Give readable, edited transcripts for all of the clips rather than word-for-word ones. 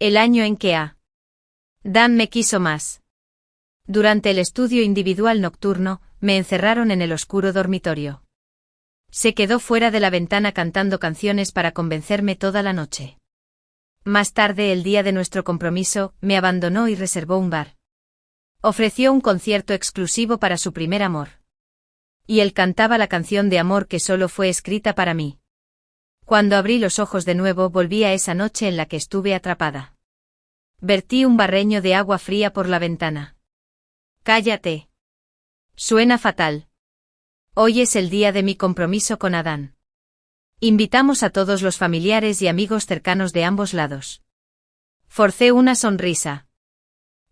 El año en que Dan me quiso más. Durante el estudio individual nocturno, me encerraron en el oscuro dormitorio. Se quedó fuera de la ventana cantando canciones para convencerme toda la noche. Más tarde, el día de nuestro compromiso, me abandonó y reservó un bar. Ofreció un concierto exclusivo para su primer amor. Y él cantaba la canción de amor que solo fue escrita para mí. Cuando abrí los ojos de nuevo, volví a esa noche en la que estuve atrapada. Vertí un barreño de agua fría por la ventana. Cállate. Suena fatal. Hoy es el día de mi compromiso con Adán. Invitamos a todos los familiares y amigos cercanos de ambos lados. Forcé una sonrisa.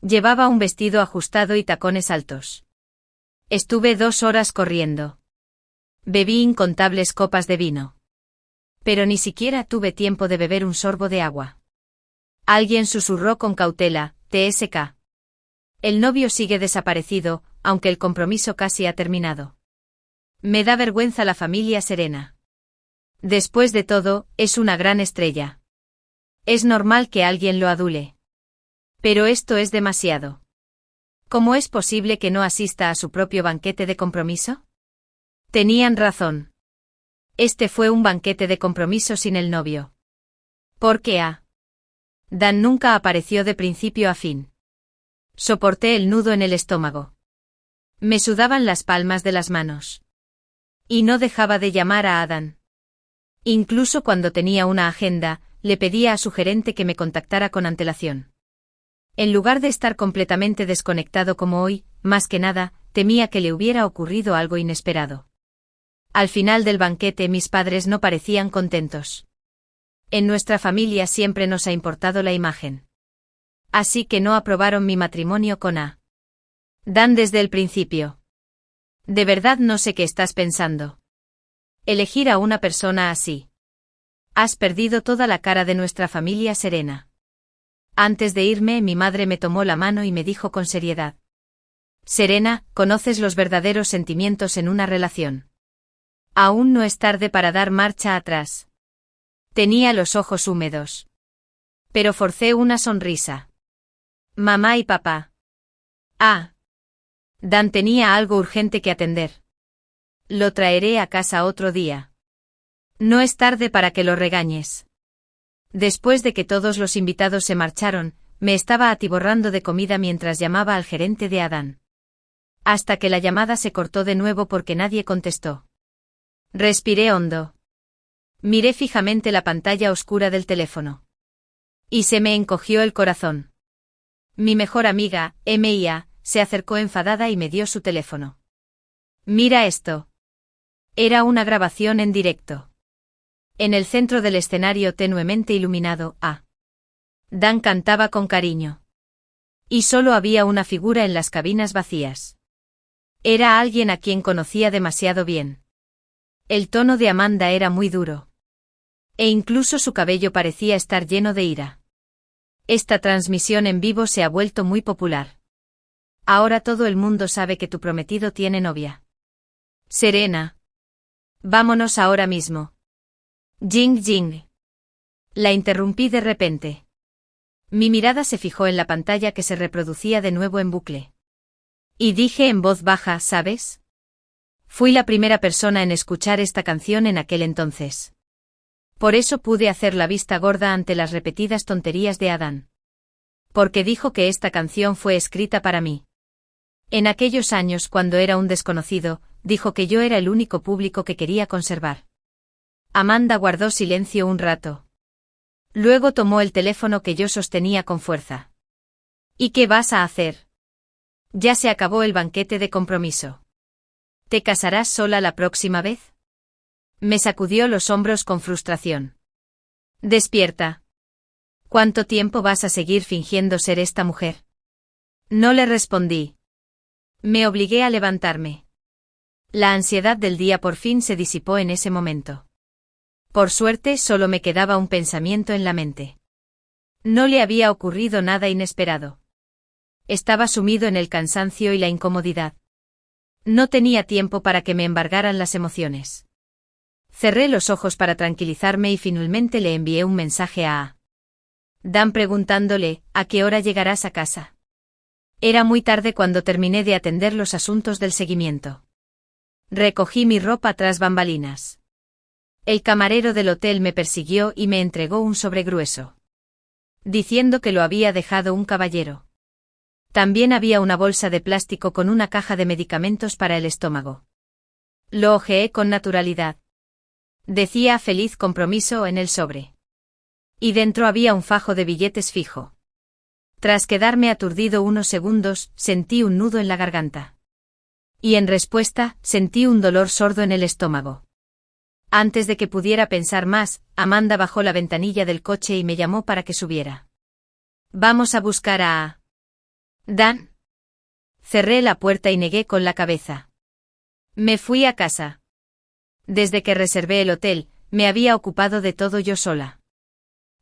Llevaba un vestido ajustado y tacones altos. Estuve 2 horas corriendo. Bebí incontables copas de vino. Pero ni siquiera tuve tiempo de beber un sorbo de agua. Alguien susurró con cautela, TSK. El novio sigue desaparecido, aunque el compromiso casi ha terminado. Me da vergüenza la familia Serena. Después de todo, es una gran estrella. Es normal que alguien lo adule. Pero esto es demasiado. ¿Cómo es posible que no asista a su propio banquete de compromiso? Tenían razón. Este fue un banquete de compromiso sin el novio. ¿Por qué Dan nunca apareció de principio a fin? Soporté el nudo en el estómago. Me sudaban las palmas de las manos. Y no dejaba de llamar a Adán. Incluso cuando tenía una agenda, le pedía a su gerente que me contactara con antelación. En lugar de estar completamente desconectado como hoy, más que nada, temía que le hubiera ocurrido algo inesperado. Al final del banquete mis padres no parecían contentos. En nuestra familia siempre nos ha importado la imagen. Así que no aprobaron mi matrimonio con Dan desde el principio. De verdad no sé qué estás pensando. Elegir a una persona así. Has perdido toda la cara de nuestra familia Serena. Antes de irme, mi madre me tomó la mano y me dijo con seriedad. Serena, conoces los verdaderos sentimientos en una relación. Aún no es tarde para dar marcha atrás. Tenía los ojos húmedos. Pero forcé una sonrisa. Mamá y papá. Dan tenía algo urgente que atender. Lo traeré a casa otro día. No es tarde para que lo regañes. Después de que todos los invitados se marcharon, me estaba atiborrando de comida mientras llamaba al gerente de Adán. Hasta que la llamada se cortó de nuevo porque nadie contestó. Respiré hondo. Miré fijamente la pantalla oscura del teléfono. Y se me encogió el corazón. Mi mejor amiga, Mia, se acercó enfadada y me dio su teléfono. Mira esto. Era una grabación en directo. En el centro del escenario tenuemente iluminado, Dan cantaba con cariño. Y solo había una figura en las cabinas vacías. Era alguien a quien conocía demasiado bien. El tono de Amanda era muy duro. E incluso su cabello parecía estar lleno de ira. Esta transmisión en vivo se ha vuelto muy popular. Ahora todo el mundo sabe que tu prometido tiene novia. Serena. Vámonos ahora mismo. Jing Jing. La interrumpí de repente. Mi mirada se fijó en la pantalla que se reproducía de nuevo en bucle. Y dije en voz baja, ¿sabes? Fui la primera persona en escuchar esta canción en aquel entonces. Por eso pude hacer la vista gorda ante las repetidas tonterías de Adán. Porque dijo que esta canción fue escrita para mí. En aquellos años, cuando era un desconocido, dijo que yo era el único público que quería conservar. Amanda guardó silencio un rato. Luego tomó el teléfono que yo sostenía con fuerza. ¿Y qué vas a hacer? Ya se acabó el banquete de compromiso. ¿Te casarás sola la próxima vez? Me sacudió los hombros con frustración. Despierta. ¿Cuánto tiempo vas a seguir fingiendo ser esta mujer? No le respondí. Me obligué a levantarme. La ansiedad del día por fin se disipó en ese momento. Por suerte solo me quedaba un pensamiento en la mente. No le había ocurrido nada inesperado. Estaba sumido en el cansancio y la incomodidad. No tenía tiempo para que me embargaran las emociones. Cerré los ojos para tranquilizarme y finalmente le envié un mensaje a Dan preguntándole, ¿a qué hora llegarás a casa? Era muy tarde cuando terminé de atender los asuntos del seguimiento. Recogí mi ropa tras bambalinas. El camarero del hotel me persiguió y me entregó un sobre grueso, diciendo que lo había dejado un caballero. También había una bolsa de plástico con una caja de medicamentos para el estómago. Lo hojeé con naturalidad. Decía feliz compromiso en el sobre. Y dentro había un fajo de billetes fijo. Tras quedarme aturdido unos segundos, sentí un nudo en la garganta. Y en respuesta, sentí un dolor sordo en el estómago. Antes de que pudiera pensar más, Amanda bajó la ventanilla del coche y me llamó para que subiera. «Vamos a buscar a... Dan». Cerré la puerta y negué con la cabeza. Me fui a casa. Desde que reservé el hotel, me había ocupado de todo yo sola.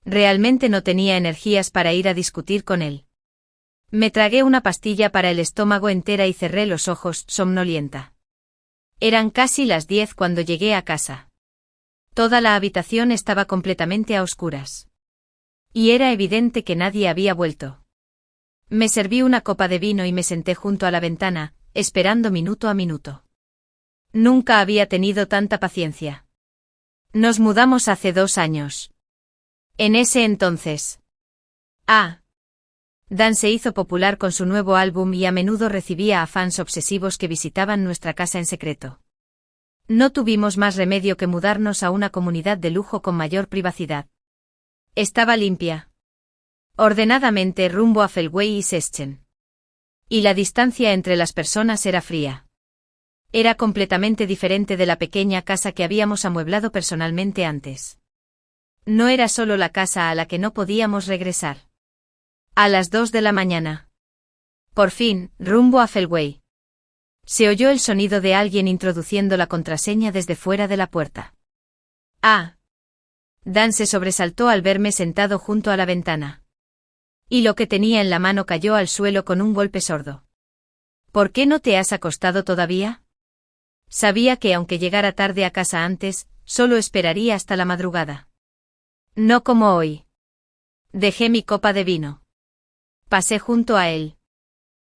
Realmente no tenía energías para ir a discutir con él. Me tragué una pastilla para el estómago entera y cerré los ojos, somnolienta. Eran casi las 10 cuando llegué a casa. Toda la habitación estaba completamente a oscuras. Y era evidente que nadie había vuelto. Me serví una copa de vino y me senté junto a la ventana, esperando minuto a minuto. Nunca había tenido tanta paciencia. Nos mudamos hace 2 años. En ese entonces. Dan se hizo popular con su nuevo álbum y a menudo recibía a fans obsesivos que visitaban nuestra casa en secreto. No tuvimos más remedio que mudarnos a una comunidad de lujo con mayor privacidad. Estaba limpia. Ordenadamente rumbo a Fellway y Seschen. Y la distancia entre las personas era fría. Era completamente diferente de la pequeña casa que habíamos amueblado personalmente antes. No era solo la casa a la que no podíamos regresar. A las 2 de la mañana. Por fin, rumbo a Fellway. Se oyó el sonido de alguien introduciendo la contraseña desde fuera de la puerta. Dan se sobresaltó al verme sentado junto a la ventana. Y lo que tenía en la mano cayó al suelo con un golpe sordo. ¿Por qué no te has acostado todavía? Sabía que aunque llegara tarde a casa antes, solo esperaría hasta la madrugada. No como hoy. Dejé mi copa de vino. Pasé junto a él.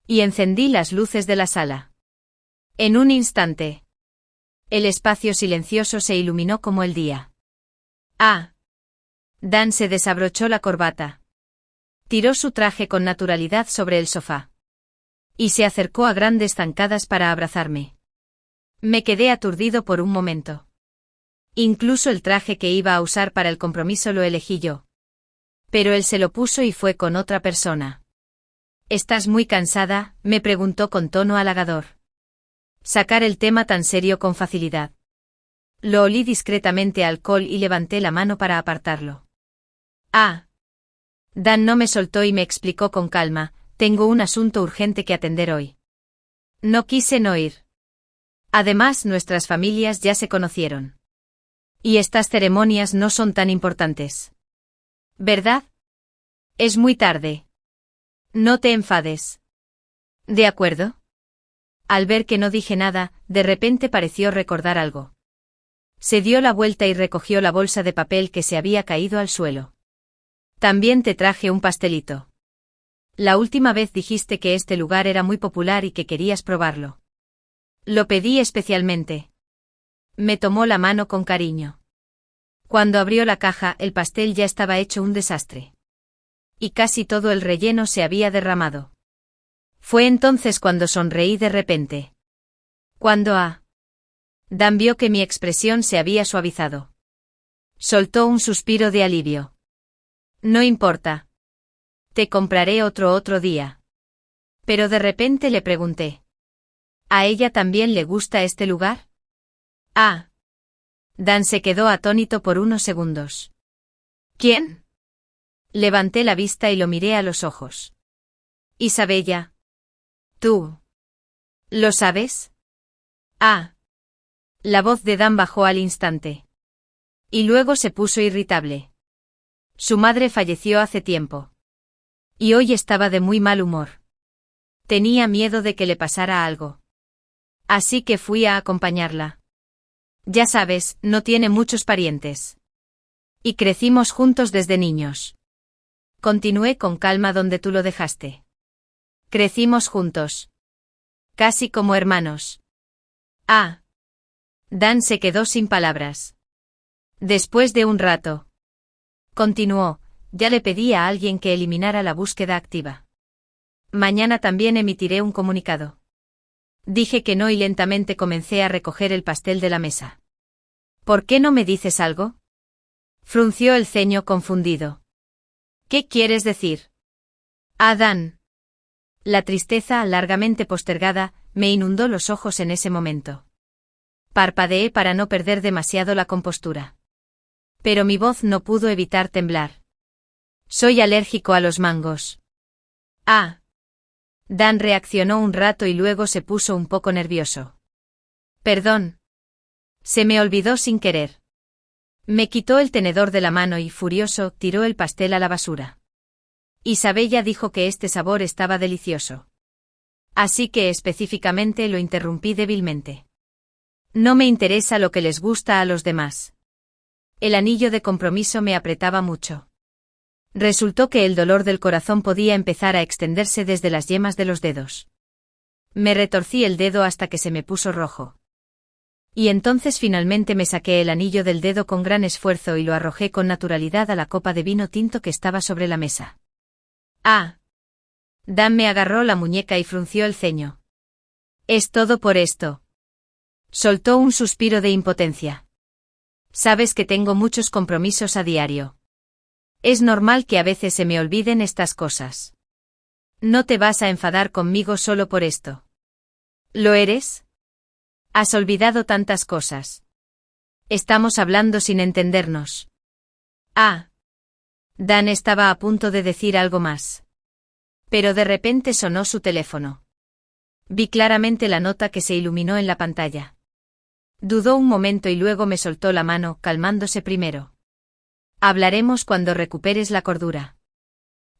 Y encendí las luces de la sala. En un instante. El espacio silencioso se iluminó como el día. Dan se desabrochó la corbata. Tiró su traje con naturalidad sobre el sofá. Y se acercó a grandes zancadas para abrazarme. Me quedé aturdido por un momento. Incluso el traje que iba a usar para el compromiso lo elegí yo. Pero él se lo puso y fue con otra persona. ¿Estás muy cansada?, me preguntó con tono halagador. Sacar el tema tan serio con facilidad. Lo olí discretamente a alcohol y levanté la mano para apartarlo. Dan no me soltó y me explicó con calma, tengo un asunto urgente que atender hoy. No quise no ir. Además, nuestras familias ya se conocieron. Y estas ceremonias no son tan importantes. ¿Verdad? Es muy tarde. No te enfades. ¿De acuerdo? Al ver que no dije nada, de repente pareció recordar algo. Se dio la vuelta y recogió la bolsa de papel que se había caído al suelo. También te traje un pastelito. La última vez dijiste que este lugar era muy popular y que querías probarlo. Lo pedí especialmente. Me tomó la mano con cariño. Cuando abrió la caja, el pastel ya estaba hecho un desastre. Y casi todo el relleno se había derramado. Fue entonces cuando sonreí de repente. Cuando Dan vio que mi expresión se había suavizado. Soltó un suspiro de alivio. No importa. Te compraré otro día. Pero de repente le pregunté. ¿A ella también le gusta este lugar? Dan se quedó atónito por unos segundos. ¿Quién? Levanté la vista y lo miré a los ojos. Isabella. ¿Tú? ¿Lo sabes? La voz de Dan bajó al instante. Y luego se puso irritable. Su madre falleció hace tiempo. Y hoy estaba de muy mal humor. Tenía miedo de que le pasara algo. Así que fui a acompañarla. Ya sabes, no tiene muchos parientes. Y crecimos juntos desde niños. Continué con calma donde tú lo dejaste. Crecimos juntos. Casi como hermanos. Ah. Dan se quedó sin palabras. Después de un rato. Continuó, ya le pedí a alguien que eliminara la búsqueda activa. Mañana también emitiré un comunicado. Dije que no y lentamente comencé a recoger el pastel de la mesa. ¿Por qué no me dices algo? Frunció el ceño confundido. ¿Qué quieres decir? Dan. La tristeza, largamente postergada, me inundó los ojos en ese momento. Parpadeé para no perder demasiado la compostura. Pero mi voz no pudo evitar temblar. Soy alérgico a los mangos. Ah. Dan reaccionó un rato y luego se puso un poco nervioso. Perdón. Se me olvidó sin querer. Me quitó el tenedor de la mano y, furioso, tiró el pastel a la basura. Isabella dijo que este sabor estaba delicioso. Así que específicamente lo interrumpí débilmente. No me interesa lo que les gusta a los demás. El anillo de compromiso me apretaba mucho. Resultó que el dolor del corazón podía empezar a extenderse desde las yemas de los dedos. Me retorcí el dedo hasta que se me puso rojo. Y entonces finalmente me saqué el anillo del dedo con gran esfuerzo y lo arrojé con naturalidad a la copa de vino tinto que estaba sobre la mesa. Ah. Dan me agarró la muñeca y frunció el ceño. Es todo por esto. Soltó un suspiro de impotencia. Sabes que tengo muchos compromisos a diario. Es normal que a veces se me olviden estas cosas. No te vas a enfadar conmigo solo por esto. ¿Lo eres? Has olvidado tantas cosas. Estamos hablando sin entendernos. Ah. Dan estaba a punto de decir algo más. Pero de repente sonó su teléfono. Vi claramente la nota que se iluminó en la pantalla. Dudó un momento y luego me soltó la mano, calmándose primero. Hablaremos cuando recuperes la cordura.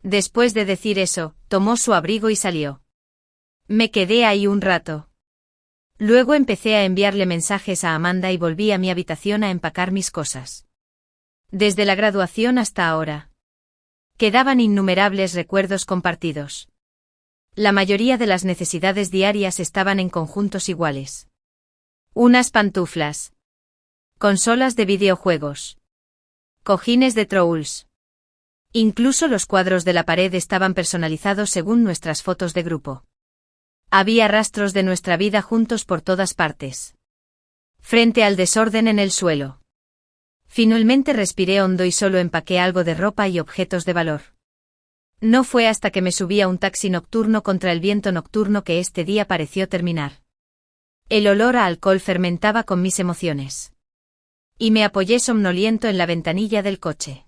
Después de decir eso, tomó su abrigo y salió. Me quedé ahí un rato. Luego empecé a enviarle mensajes a Amanda y volví a mi habitación a empacar mis cosas. Desde la graduación hasta ahora. Quedaban innumerables recuerdos compartidos. La mayoría de las necesidades diarias estaban en conjuntos iguales. Unas pantuflas. Consolas de videojuegos. Cojines de Trolls. Incluso los cuadros de la pared estaban personalizados según nuestras fotos de grupo. Había rastros de nuestra vida juntos por todas partes. Frente al desorden en el suelo. Finalmente respiré hondo y solo empaqué algo de ropa y objetos de valor. No fue hasta que me subí a un taxi nocturno contra el viento nocturno que este día pareció terminar. El olor a alcohol fermentaba con mis emociones. Y me apoyé somnoliento en la ventanilla del coche.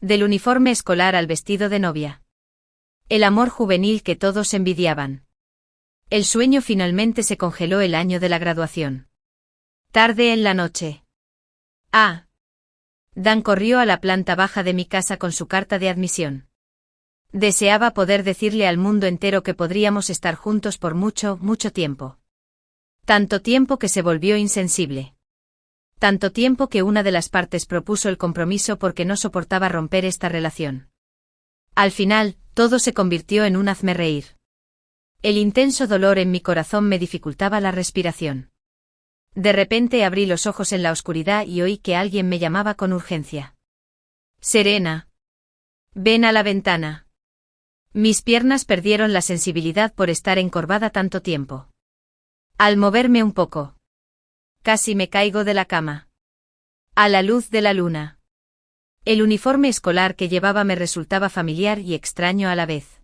Del uniforme escolar al vestido de novia. El amor juvenil que todos envidiaban. El sueño finalmente se congeló el año de la graduación. Tarde en la noche. Ah. Dan corrió a la planta baja de mi casa con su carta de admisión. Deseaba poder decirle al mundo entero que podríamos estar juntos por mucho, mucho tiempo. Tanto tiempo que se volvió insensible. Tanto tiempo que una de las partes propuso el compromiso porque no soportaba romper esta relación. Al final, todo se convirtió en un hazmerreír. El intenso dolor en mi corazón me dificultaba la respiración. De repente abrí los ojos en la oscuridad y oí que alguien me llamaba con urgencia. Serena. Ven a la ventana. Mis piernas perdieron la sensibilidad por estar encorvada tanto tiempo. Al moverme un poco. Casi me caigo de la cama. A la luz de la luna. El uniforme escolar que llevaba me resultaba familiar y extraño a la vez.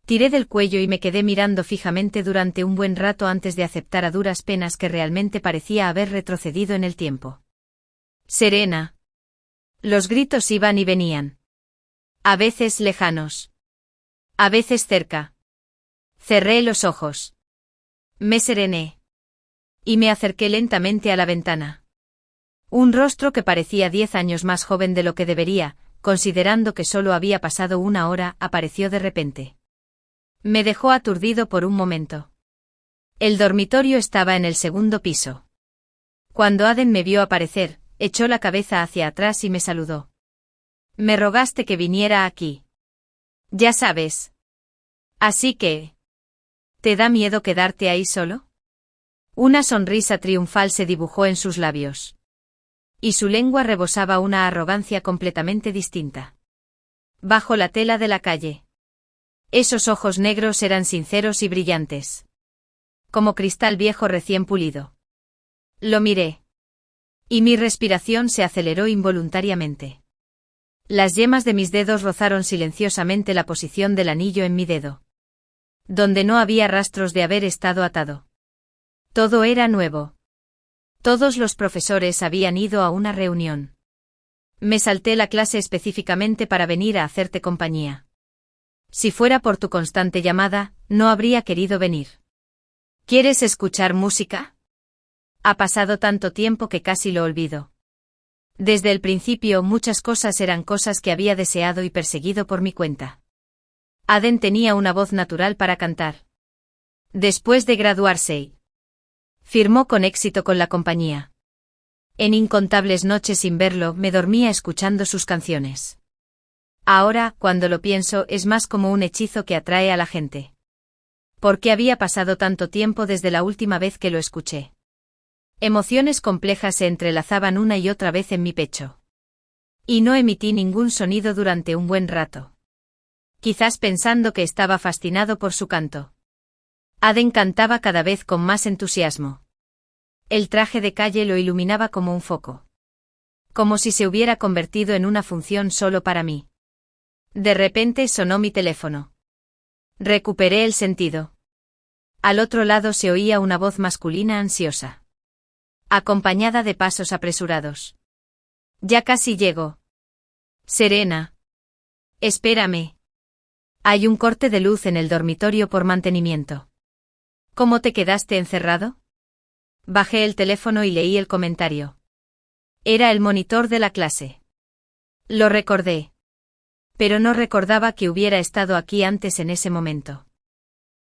Tiré del cuello y me quedé mirando fijamente durante un buen rato antes de aceptar a duras penas que realmente parecía haber retrocedido en el tiempo. Serena. Los gritos iban y venían. A veces lejanos. A veces cerca. Cerré los ojos. Me serené. Y me acerqué lentamente a la ventana. Un rostro que parecía 10 años más joven de lo que debería, considerando que solo había pasado una hora, apareció de repente. Me dejó aturdido por un momento. El dormitorio estaba en el segundo piso. Cuando Aden me vio aparecer, echó la cabeza hacia atrás y me saludó. Me rogaste que viniera aquí. Ya sabes. Así que... ¿te da miedo quedarte ahí solo? Una sonrisa triunfal se dibujó en sus labios. Y su lengua rebosaba una arrogancia completamente distinta. Bajo la tela de la calle. Esos ojos negros eran sinceros y brillantes. Como cristal viejo recién pulido. Lo miré. Y mi respiración se aceleró involuntariamente. Las yemas de mis dedos rozaron silenciosamente la posición del anillo en mi dedo. Donde no había rastros de haber estado atado. Todo era nuevo. Todos los profesores habían ido a una reunión. Me salté la clase específicamente para venir a hacerte compañía. Si fuera por tu constante llamada, no habría querido venir. ¿Quieres escuchar música? Ha pasado tanto tiempo que casi lo olvido. Desde el principio muchas cosas eran cosas que había deseado y perseguido por mi cuenta. Aden tenía una voz natural para cantar. Después de graduarse, firmó con éxito con la compañía. En incontables noches sin verlo me dormía escuchando sus canciones. Ahora, cuando lo pienso, es más como un hechizo que atrae a la gente. ¿Por qué había pasado tanto tiempo desde la última vez que lo escuché? Emociones complejas se entrelazaban una y otra vez en mi pecho. Y no emití ningún sonido durante un buen rato. Quizás pensando que estaba fascinado por su canto. Aden cantaba cada vez con más entusiasmo. El traje de calle lo iluminaba como un foco. Como si se hubiera convertido en una función solo para mí. De repente sonó mi teléfono. Recuperé el sentido. Al otro lado se oía una voz masculina ansiosa. Acompañada de pasos apresurados. Ya casi llego. Serena. Espérame. Hay un corte de luz en el dormitorio por mantenimiento. ¿Cómo te quedaste encerrado? Bajé el teléfono y leí el comentario. Era el monitor de la clase. Lo recordé. Pero no recordaba que hubiera estado aquí antes en ese momento.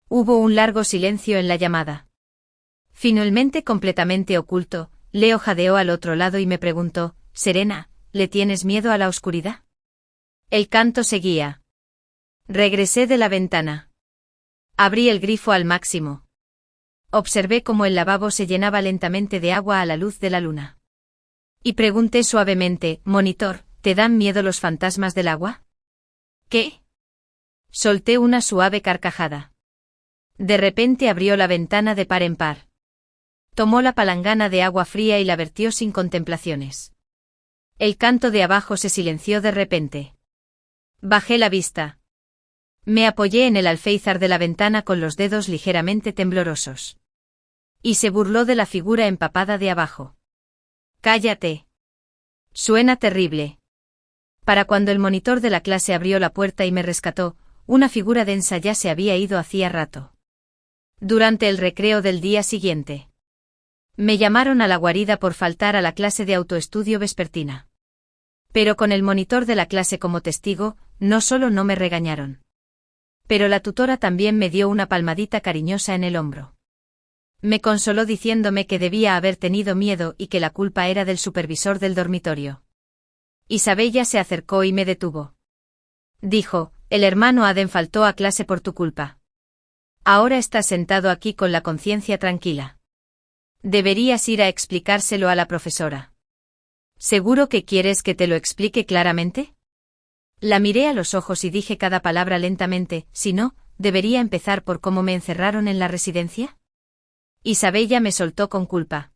Hubo un largo silencio en la llamada. Finalmente completamente oculto, Leo jadeó al otro lado y me preguntó, Serena, ¿le tienes miedo a la oscuridad? El canto seguía. Regresé de la ventana. Abrí el grifo al máximo. Observé cómo el lavabo se llenaba lentamente de agua a la luz de la luna. Y pregunté suavemente, monitor, ¿te dan miedo los fantasmas del agua? ¿Qué? Solté una suave carcajada. De repente abrió la ventana de par en par. Tomó la palangana de agua fría y la vertió sin contemplaciones. El canto de abajo se silenció de repente. Bajé la vista. Me apoyé en el alféizar de la ventana con los dedos ligeramente temblorosos. Y se burló de la figura empapada de abajo. Cállate. Suena terrible. Para cuando el monitor de la clase abrió la puerta y me rescató, una figura densa ya se había ido hacía rato. Durante el recreo del día siguiente. Me llamaron a la guarida por faltar a la clase de autoestudio vespertina. Pero con el monitor de la clase como testigo, no solo no me regañaron. Pero la tutora también me dio una palmadita cariñosa en el hombro. Me consoló diciéndome que debía haber tenido miedo y que la culpa era del supervisor del dormitorio. Isabella se acercó y me detuvo. Dijo, el hermano Aden faltó a clase por tu culpa. Ahora estás sentado aquí con la conciencia tranquila. Deberías ir a explicárselo a la profesora. ¿Seguro que quieres que te lo explique claramente? La miré a los ojos y dije cada palabra lentamente, si no, ¿debería empezar por cómo me encerraron en la residencia? Isabella me soltó con culpa.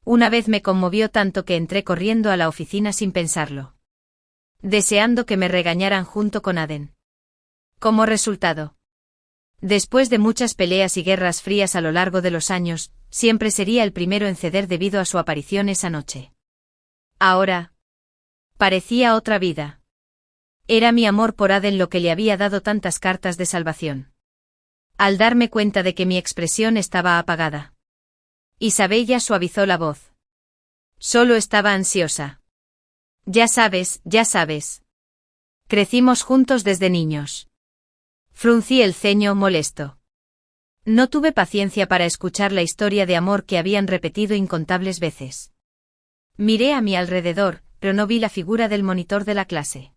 Una vez me conmovió tanto que entré corriendo a la oficina sin pensarlo. Deseando que me regañaran junto con Aden. Como resultado. Después de muchas peleas y guerras frías a lo largo de los años, siempre sería el primero en ceder debido a su aparición esa noche. Ahora. Parecía otra vida. Era mi amor por Aden lo que le había dado tantas cartas de salvación. Al darme cuenta de que mi expresión estaba apagada. Isabella suavizó la voz. Solo estaba ansiosa. Ya sabes, ya sabes. Crecimos juntos desde niños. Fruncí el ceño molesto. No tuve paciencia para escuchar la historia de amor que habían repetido incontables veces. Miré a mi alrededor, pero no vi la figura del monitor de la clase.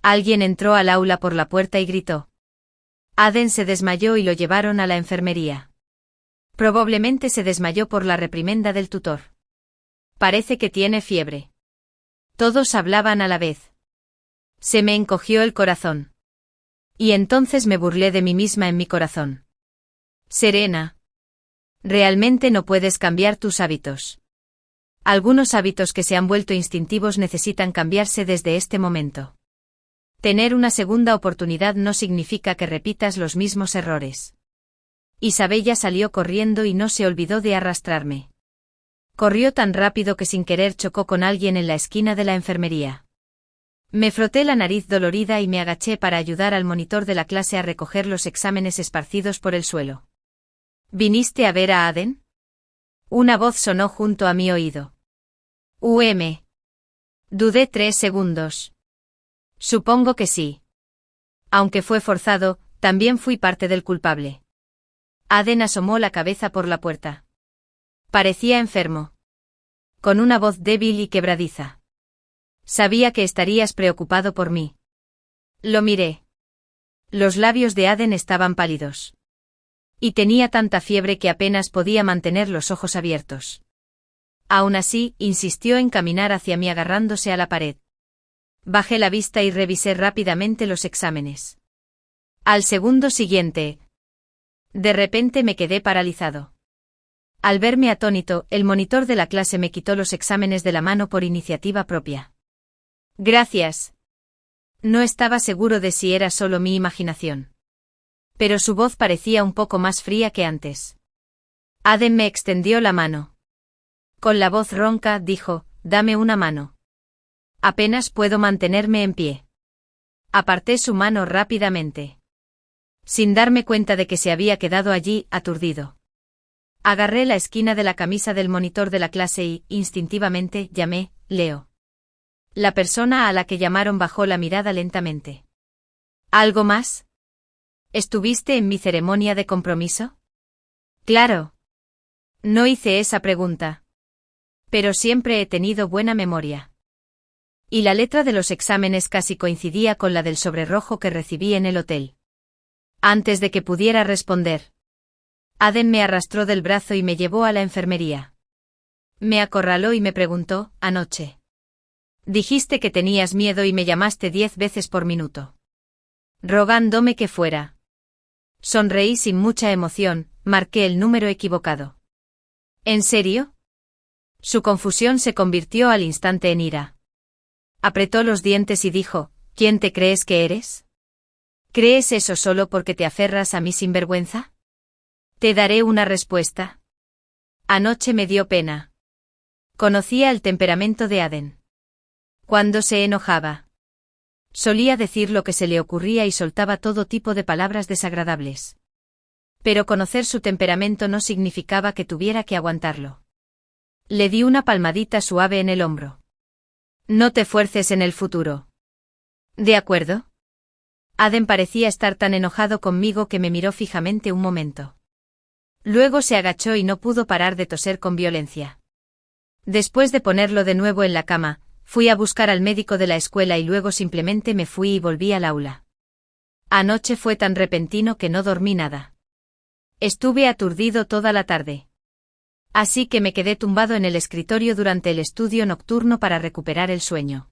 Alguien entró al aula por la puerta y gritó. Aden se desmayó y lo llevaron a la enfermería. Probablemente se desmayó por la reprimenda del tutor. Parece que tiene fiebre. Todos hablaban a la vez. Se me encogió el corazón. Y entonces me burlé de mí misma en mi corazón. Serena. Realmente no puedes cambiar tus hábitos. Algunos hábitos que se han vuelto instintivos necesitan cambiarse desde este momento. Tener una segunda oportunidad no significa que repitas los mismos errores. Isabella salió corriendo y no se olvidó de arrastrarme. Corrió tan rápido que sin querer chocó con alguien en la esquina de la enfermería. Me froté la nariz dolorida y me agaché para ayudar al monitor de la clase a recoger los exámenes esparcidos por el suelo. ¿Viniste a ver a Aden? Una voz sonó junto a mi oído. Dudé 3 segundos. Supongo que sí. Aunque fue forzado, también fui parte del culpable. Aden asomó la cabeza por la puerta. Parecía enfermo. Con una voz débil y quebradiza. Sabía que estarías preocupado por mí. Lo miré. Los labios de Aden estaban pálidos. Y tenía tanta fiebre que apenas podía mantener los ojos abiertos. Aún así, insistió en caminar hacia mí agarrándose a la pared. Bajé la vista y revisé rápidamente los exámenes. Al segundo siguiente. De repente me quedé paralizado. Al verme atónito, el monitor de la clase me quitó los exámenes de la mano por iniciativa propia. Gracias. No estaba seguro de si era solo mi imaginación. Pero su voz parecía un poco más fría que antes. Aden me extendió la mano. Con la voz ronca, dijo, dame una mano. Apenas puedo mantenerme en pie. Aparté su mano rápidamente. Sin darme cuenta de que se había quedado allí, aturdido. Agarré la esquina de la camisa del monitor de la clase y, instintivamente, llamé, Leo. La persona a la que llamaron bajó la mirada lentamente. ¿Algo más? ¿Estuviste en mi ceremonia de compromiso? Claro. No hice esa pregunta. Pero siempre he tenido buena memoria. Y la letra de los exámenes casi coincidía con la del sobre rojo que recibí en el hotel. Antes de que pudiera responder, Aden me arrastró del brazo y me llevó a la enfermería. Me acorraló y me preguntó, anoche. Dijiste que tenías miedo y me llamaste 10 veces por minuto. Rogándome que fuera. Sonreí sin mucha emoción, marqué el número equivocado. ¿En serio? Su confusión se convirtió al instante en ira. Apretó los dientes y dijo, ¿quién te crees que eres? ¿Crees eso solo porque te aferras a mi sinvergüenza? Te daré una respuesta. Anoche me dio pena. Conocía el temperamento de Aden. Cuando se enojaba, solía decir lo que se le ocurría y soltaba todo tipo de palabras desagradables. Pero conocer su temperamento no significaba que tuviera que aguantarlo. Le di una palmadita suave en el hombro. No te fuerces en el futuro. ¿De acuerdo? Aden parecía estar tan enojado conmigo que me miró fijamente un momento. Luego se agachó y no pudo parar de toser con violencia. Después de ponerlo de nuevo en la cama, fui a buscar al médico de la escuela y luego simplemente me fui y volví al aula. Anoche fue tan repentino que no dormí nada. Estuve aturdido toda la tarde. Así que me quedé tumbado en el escritorio durante el estudio nocturno para recuperar el sueño.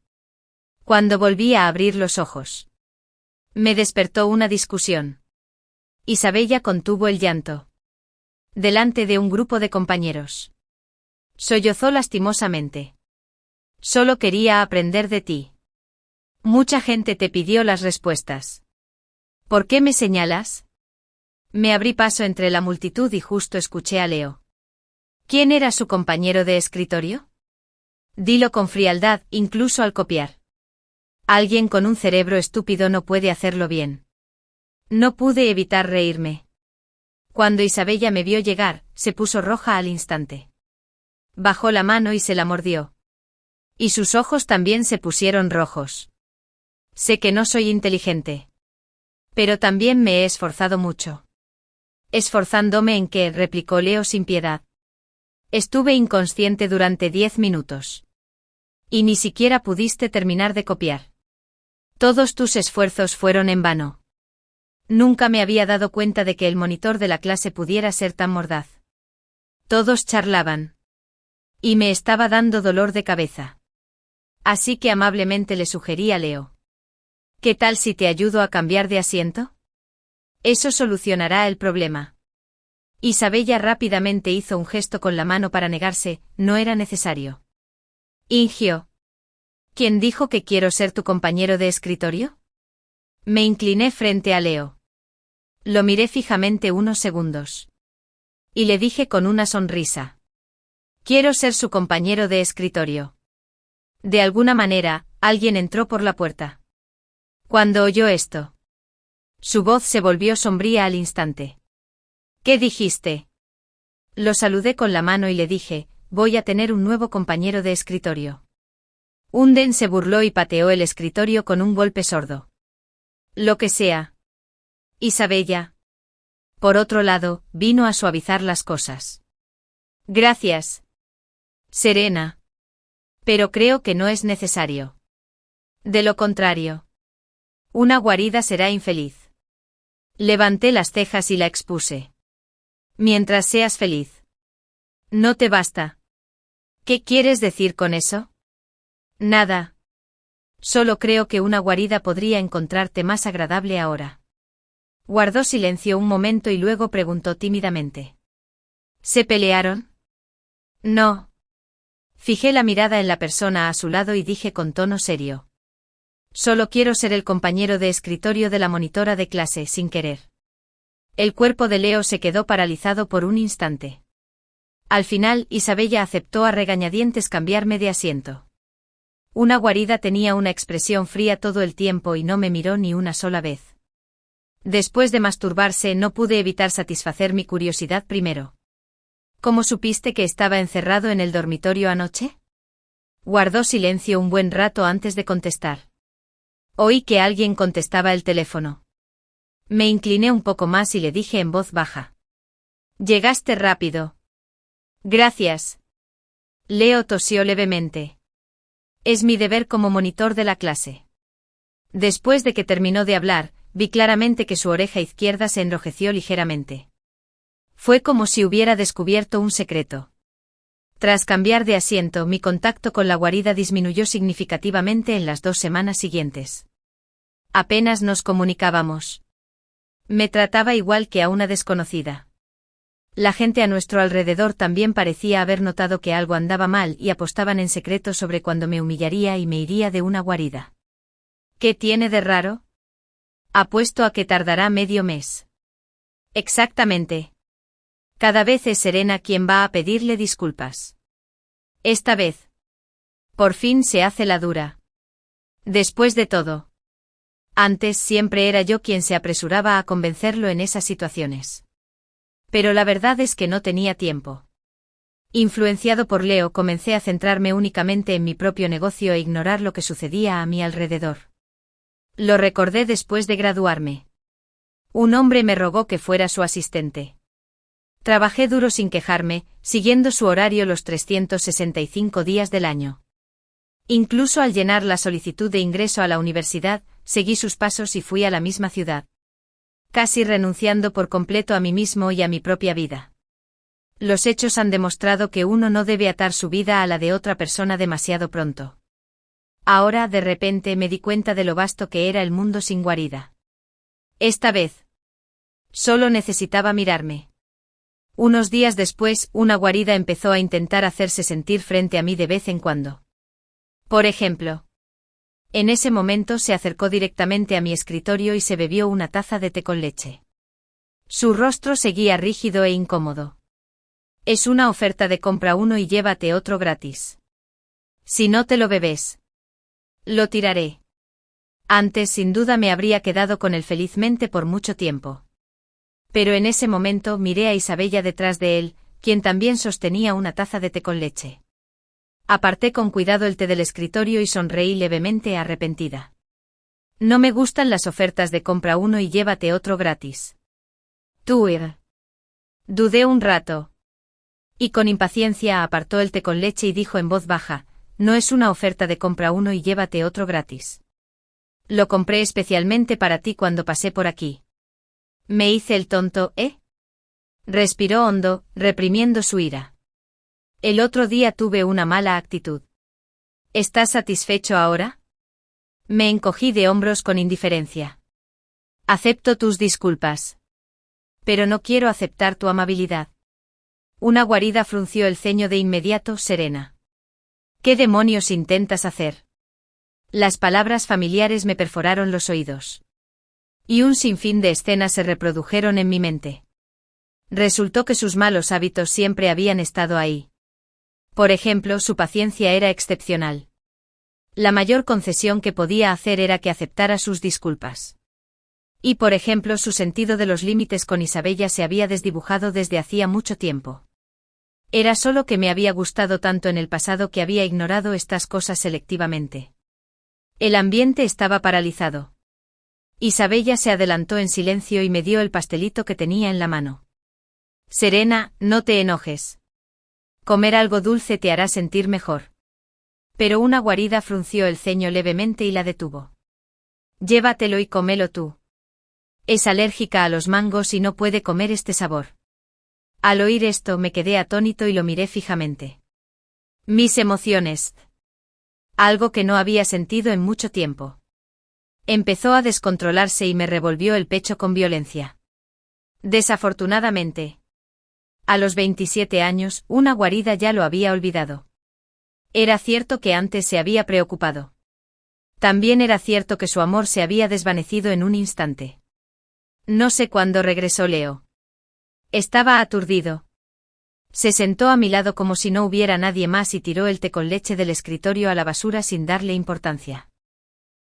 Cuando volví a abrir los ojos, me despertó una discusión. Isabella contuvo el llanto. Delante de un grupo de compañeros. Sollozó lastimosamente. Solo quería aprender de ti. Mucha gente te pidió las respuestas. ¿Por qué me señalas? Me abrí paso entre la multitud y justo escuché a Leo. ¿Quién era su compañero de escritorio? Dilo con frialdad, incluso al copiar. Alguien con un cerebro estúpido no puede hacerlo bien. No pude evitar reírme. Cuando Isabella me vio llegar, se puso roja al instante. Bajó la mano y se la mordió. Y sus ojos también se pusieron rojos. Sé que no soy inteligente. Pero también me he esforzado mucho. ¿Esforzándome en qué?, replicó Leo sin piedad. Estuve inconsciente durante 10 minutos. Y ni siquiera pudiste terminar de copiar. Todos tus esfuerzos fueron en vano. Nunca me había dado cuenta de que el monitor de la clase pudiera ser tan mordaz. Todos charlaban. Y me estaba dando dolor de cabeza. Así que amablemente le sugerí a Leo. ¿Qué tal si te ayudo a cambiar de asiento? Eso solucionará el problema. Isabella rápidamente hizo un gesto con la mano para negarse, no era necesario. Ingió. ¿Quién dijo que quiero ser tu compañero de escritorio? Me incliné frente a Leo. Lo miré fijamente unos segundos. Y le dije con una sonrisa. Quiero ser su compañero de escritorio. De alguna manera, alguien entró por la puerta. Cuando oyó esto, su voz se volvió sombría al instante. ¿Qué dijiste? Lo saludé con la mano y le dije, voy a tener un nuevo compañero de escritorio. Hunden se burló y pateó el escritorio con un golpe sordo. Lo que sea. Isabella, por otro lado, vino a suavizar las cosas. Gracias. Serena. Pero creo que no es necesario. De lo contrario, una guarida será infeliz. Levanté las cejas y la expuse. Mientras seas feliz. ¿No te basta? ¿Qué quieres decir con eso? Nada. Solo creo que una guarida podría encontrarte más agradable ahora. Guardó silencio un momento y luego preguntó tímidamente. ¿Se pelearon? No. Fijé la mirada en la persona a su lado y dije con tono serio. Solo quiero ser el compañero de escritorio de la monitora de clase sin querer. El cuerpo de Leo se quedó paralizado por un instante. Al final, Isabella aceptó a regañadientes cambiarme de asiento. Una guarida tenía una expresión fría todo el tiempo y no me miró ni una sola vez. Después de masturbarse no pude evitar satisfacer mi curiosidad primero. ¿Cómo supiste que estaba encerrado en el dormitorio anoche? Guardó silencio un buen rato antes de contestar. Oí que alguien contestaba el teléfono. Me incliné un poco más y le dije en voz baja. Llegaste rápido. Gracias. Leo tosió levemente. Es mi deber como monitor de la clase. Después de que terminó de hablar, vi claramente que su oreja izquierda se enrojeció ligeramente. Fue como si hubiera descubierto un secreto. Tras cambiar de asiento, mi contacto con la guarida disminuyó significativamente en las 2 semanas siguientes. Apenas nos comunicábamos. Me trataba igual que a una desconocida. La gente a nuestro alrededor también parecía haber notado que algo andaba mal y apostaban en secreto sobre cuándo me humillaría y me iría de una guarida. ¿Qué tiene de raro? Apuesto a que tardará medio mes. Exactamente. Cada vez es Serena quien va a pedirle disculpas. Esta vez. Por fin se hace la dura. Después de todo. Antes siempre era yo quien se apresuraba a convencerlo en esas situaciones. Pero la verdad es que no tenía tiempo. Influenciado por Leo, comencé a centrarme únicamente en mi propio negocio e ignorar lo que sucedía a mi alrededor. Lo recordé después de graduarme. Un hombre me rogó que fuera su asistente. Trabajé duro sin quejarme, siguiendo su horario los 365 días del año. Incluso al llenar la solicitud de ingreso a la universidad, seguí sus pasos y fui a la misma ciudad. Casi renunciando por completo a mí mismo y a mi propia vida. Los hechos han demostrado que uno no debe atar su vida a la de otra persona demasiado pronto. Ahora, de repente, me di cuenta de lo vasto que era el mundo sin guarida. Esta vez. Solo necesitaba mirarme. Unos días después, una guarida empezó a intentar hacerse sentir frente a mí de vez en cuando. Por ejemplo. En ese momento se acercó directamente a mi escritorio y se bebió una taza de té con leche. Su rostro seguía rígido e incómodo. Es una oferta de compra uno y llévate otro gratis. Si no te lo bebes, lo tiraré. Antes sin duda me habría quedado con él felizmente por mucho tiempo. Pero en ese momento miré a Isabella detrás de él, quien también sostenía una taza de té con leche. Aparté con cuidado el té del escritorio y sonreí levemente arrepentida. No me gustan las ofertas de compra uno y llévate otro gratis. Tú. Dudé un rato. Y con impaciencia apartó el té con leche y dijo en voz baja, no es una oferta de compra uno y llévate otro gratis. Lo compré especialmente para ti cuando pasé por aquí. Me hice el tonto, ¿eh? Respiró hondo, reprimiendo su ira. El otro día tuve una mala actitud. ¿Estás satisfecho ahora? Me encogí de hombros con indiferencia. Acepto tus disculpas. Pero no quiero aceptar tu amabilidad. Una guarida frunció el ceño de inmediato, serena. ¿Qué demonios intentas hacer? Las palabras familiares me perforaron los oídos. Y un sinfín de escenas se reprodujeron en mi mente. Resultó que sus malos hábitos siempre habían estado ahí. Por ejemplo, su paciencia era excepcional. La mayor concesión que podía hacer era que aceptara sus disculpas. Y por ejemplo, su sentido de los límites con Isabella se había desdibujado desde hacía mucho tiempo. Era solo que me había gustado tanto en el pasado que había ignorado estas cosas selectivamente. El ambiente estaba paralizado. Isabella se adelantó en silencio y me dio el pastelito que tenía en la mano. Serena, no te enojes. Comer algo dulce te hará sentir mejor. Pero una guarida frunció el ceño levemente y la detuvo. Llévatelo y cómelo tú. Es alérgica a los mangos y no puede comer este sabor. Al oír esto me quedé atónito y lo miré fijamente. Mis emociones. Algo que no había sentido en mucho tiempo. Empezó a descontrolarse y me revolvió el pecho con violencia. Desafortunadamente. A los 27 años, una guarida ya lo había olvidado. Era cierto que antes se había preocupado. También era cierto que su amor se había desvanecido en un instante. No sé cuándo regresó Leo. Estaba aturdido. Se sentó a mi lado como si no hubiera nadie más y tiró el té con leche del escritorio a la basura sin darle importancia.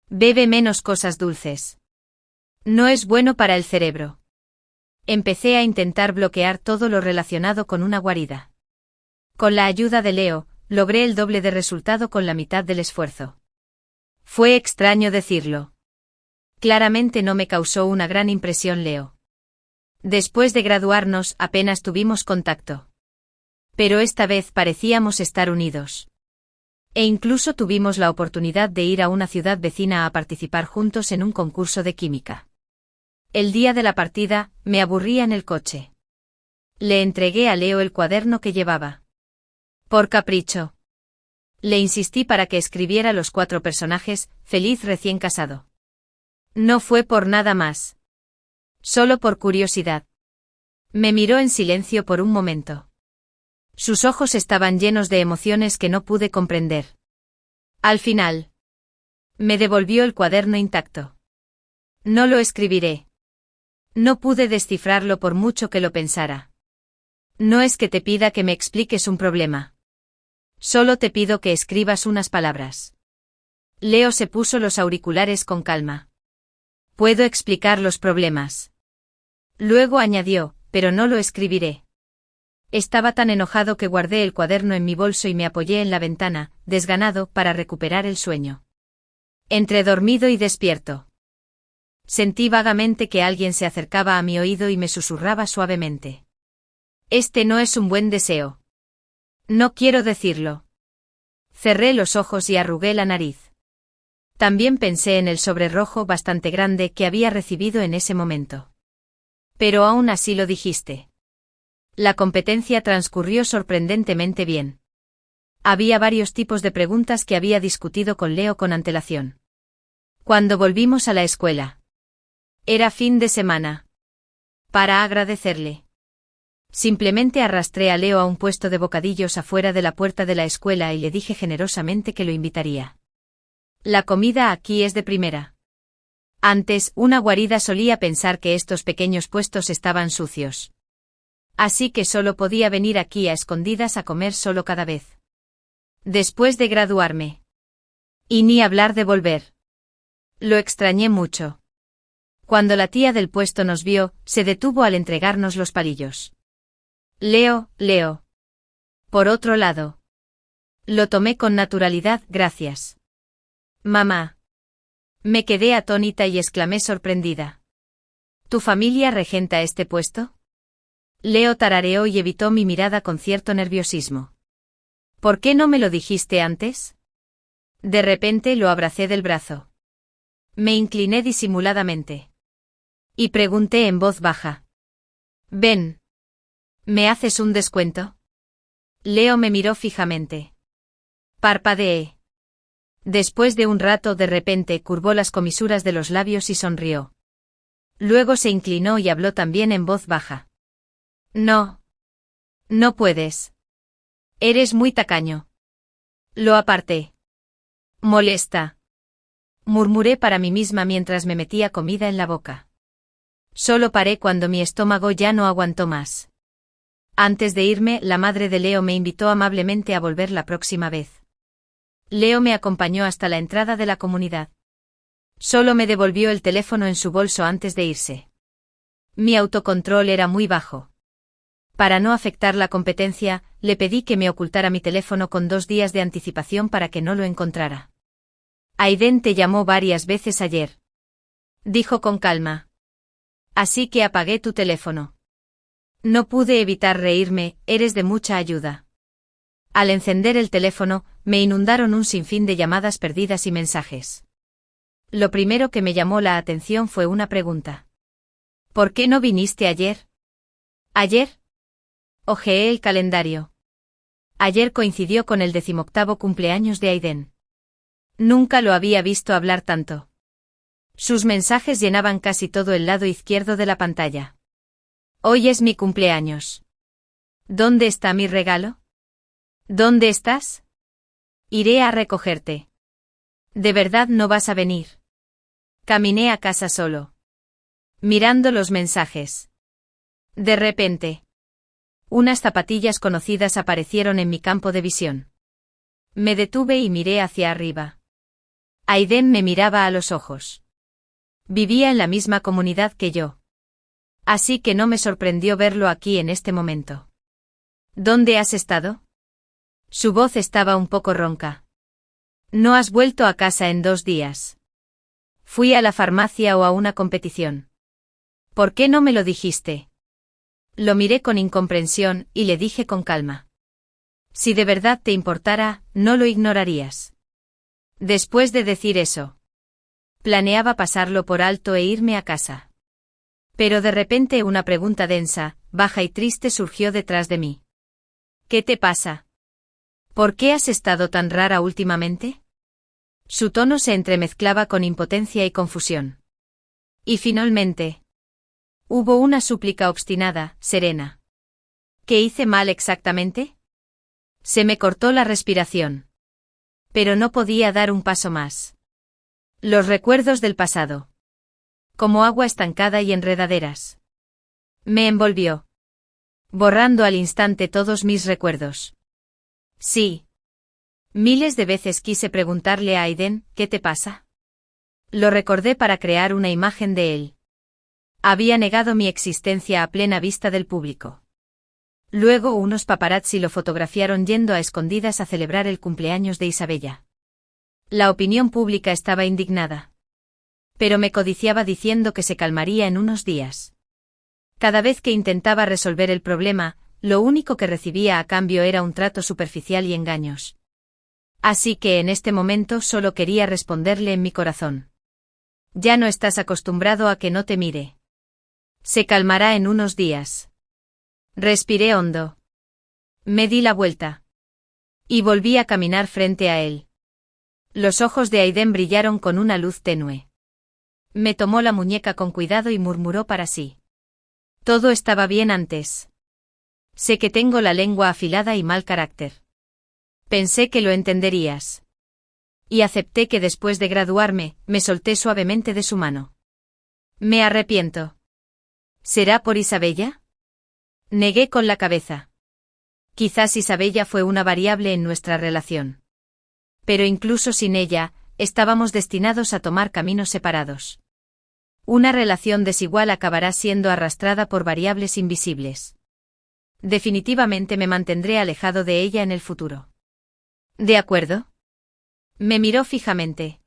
Bebe menos cosas dulces. No es bueno para el cerebro. Empecé a intentar bloquear todo lo relacionado con una guarida. Con la ayuda de Leo, logré el doble de resultado con la mitad del esfuerzo. Fue extraño decirlo. Claramente no me causó una gran impresión Leo. Después de graduarnos apenas tuvimos contacto. Pero esta vez parecíamos estar unidos. E incluso tuvimos la oportunidad de ir a una ciudad vecina a participar juntos en un concurso de química. El día de la partida, me aburría en el coche. Le entregué a Leo el cuaderno que llevaba. Por capricho. Le insistí para que escribiera los 4 personajes, feliz recién casado. No fue por nada más. Solo por curiosidad. Me miró en silencio por un momento. Sus ojos estaban llenos de emociones que no pude comprender. Al final. Me devolvió el cuaderno intacto. No lo escribiré. No pude descifrarlo por mucho que lo pensara. No es que te pida que me expliques un problema. Solo te pido que escribas unas palabras. Leo se puso los auriculares con calma. Puedo explicar los problemas. Luego añadió, pero no lo escribiré. Estaba tan enojado que guardé el cuaderno en mi bolso y me apoyé en la ventana, desganado, para recuperar el sueño. Entre dormido y despierto. Sentí vagamente que alguien se acercaba a mi oído y me susurraba suavemente. Este no es un buen deseo. No quiero decirlo. Cerré los ojos y arrugué la nariz. También pensé en el sobre rojo bastante grande que había recibido en ese momento. Pero aún así lo dijiste. La competencia transcurrió sorprendentemente bien. Había varios tipos de preguntas que había discutido con Leo con antelación. Cuando volvimos a la escuela. Era fin de semana. Para agradecerle. Simplemente arrastré a Leo a un puesto de bocadillos afuera de la puerta de la escuela y le dije generosamente que lo invitaría. La comida aquí es de primera. Antes, una guarida solía pensar que estos pequeños puestos estaban sucios. Así que solo podía venir aquí a escondidas a comer solo cada vez. Después de graduarme. Y ni hablar de volver. Lo extrañé mucho. Cuando la tía del puesto nos vio, se detuvo al entregarnos los palillos. Leo. Por otro lado. Lo tomé con naturalidad, gracias. Mamá. Me quedé atónita y exclamé sorprendida. ¿Tu familia regenta este puesto? Leo tarareó y evitó mi mirada con cierto nerviosismo. ¿Por qué no me lo dijiste antes? De repente lo abracé del brazo. Me incliné disimuladamente. Y pregunté en voz baja. Ven. ¿Me haces un descuento? Leo me miró fijamente. Parpadeé. Después de un rato de repente curvó las comisuras de los labios y sonrió. Luego se inclinó y habló también en voz baja. No. No puedes. Eres muy tacaño. Lo aparté. Molesta. Murmuré para mí misma mientras me metía comida en la boca. Solo paré cuando mi estómago ya no aguantó más. Antes de irme, la madre de Leo me invitó amablemente a volver la próxima vez. Leo me acompañó hasta la entrada de la comunidad. Solo me devolvió el teléfono en su bolso antes de irse. Mi autocontrol era muy bajo. Para no afectar la competencia, le pedí que me ocultara mi teléfono con 2 días de anticipación para que no lo encontrara. Aiden te llamó varias veces ayer. Dijo con calma. Así que apagué tu teléfono. No pude evitar reírme, eres de mucha ayuda. Al encender el teléfono, me inundaron un sinfín de llamadas perdidas y mensajes. Lo primero que me llamó la atención fue una pregunta. ¿Por qué no viniste ayer? ¿Ayer? Hojeé el calendario. Ayer coincidió con el 18º cumpleaños de Aiden. Nunca lo había visto hablar tanto. Sus mensajes llenaban casi todo el lado izquierdo de la pantalla. Hoy es mi cumpleaños. ¿Dónde está mi regalo? ¿Dónde estás? Iré a recogerte. ¿De verdad no vas a venir? Caminé a casa solo. Mirando los mensajes. De repente. Unas zapatillas conocidas aparecieron en mi campo de visión. Me detuve y miré hacia arriba. Aiden me miraba a los ojos. Vivía en la misma comunidad que yo. Así que no me sorprendió verlo aquí en este momento. ¿Dónde has estado? Su voz estaba un poco ronca. ¿No has vuelto a casa en 2 días? Fui a la farmacia o a una competición. ¿Por qué no me lo dijiste? Lo miré con incomprensión y le dije con calma. Si de verdad te importara, no lo ignorarías. Después de decir eso, planeaba pasarlo por alto e irme a casa. Pero de repente una pregunta densa, baja y triste surgió detrás de mí. ¿Qué te pasa? ¿Por qué has estado tan rara últimamente? Su tono se entremezclaba con impotencia y confusión. Y finalmente, hubo una súplica obstinada, serena. ¿Qué hice mal exactamente? Se me cortó la respiración. Pero no podía dar un paso más. Los recuerdos del pasado. Como agua estancada y enredaderas. Me envolvió. Borrando al instante todos mis recuerdos. Sí. Miles de veces quise preguntarle a Aiden, ¿qué te pasa? Lo recordé para crear una imagen de él. Había negado mi existencia a plena vista del público. Luego unos paparazzi lo fotografiaron yendo a escondidas a celebrar el cumpleaños de Isabella. La opinión pública estaba indignada. Pero me codiciaba diciendo que se calmaría en unos días. Cada vez que intentaba resolver el problema, lo único que recibía a cambio era un trato superficial y engaños. Así que en este momento solo quería responderle en mi corazón. Ya no estás acostumbrado a que no te mire. Se calmará en unos días. Respiré hondo. Me di la vuelta. Y volví a caminar frente a él. Los ojos de Aiden brillaron con una luz tenue. Me tomó la muñeca con cuidado y murmuró para sí. Todo estaba bien antes. Sé que tengo la lengua afilada y mal carácter. Pensé que lo entenderías. Y acepté que después de graduarme, me solté suavemente de su mano. Me arrepiento. ¿Será por Isabella? Negué con la cabeza. Quizás Isabella fue una variable en nuestra relación. Pero incluso sin ella, estábamos destinados a tomar caminos separados. Una relación desigual acabará siendo arrastrada por variables invisibles. Definitivamente me mantendré alejado de ella en el futuro. ¿De acuerdo? Me miró fijamente.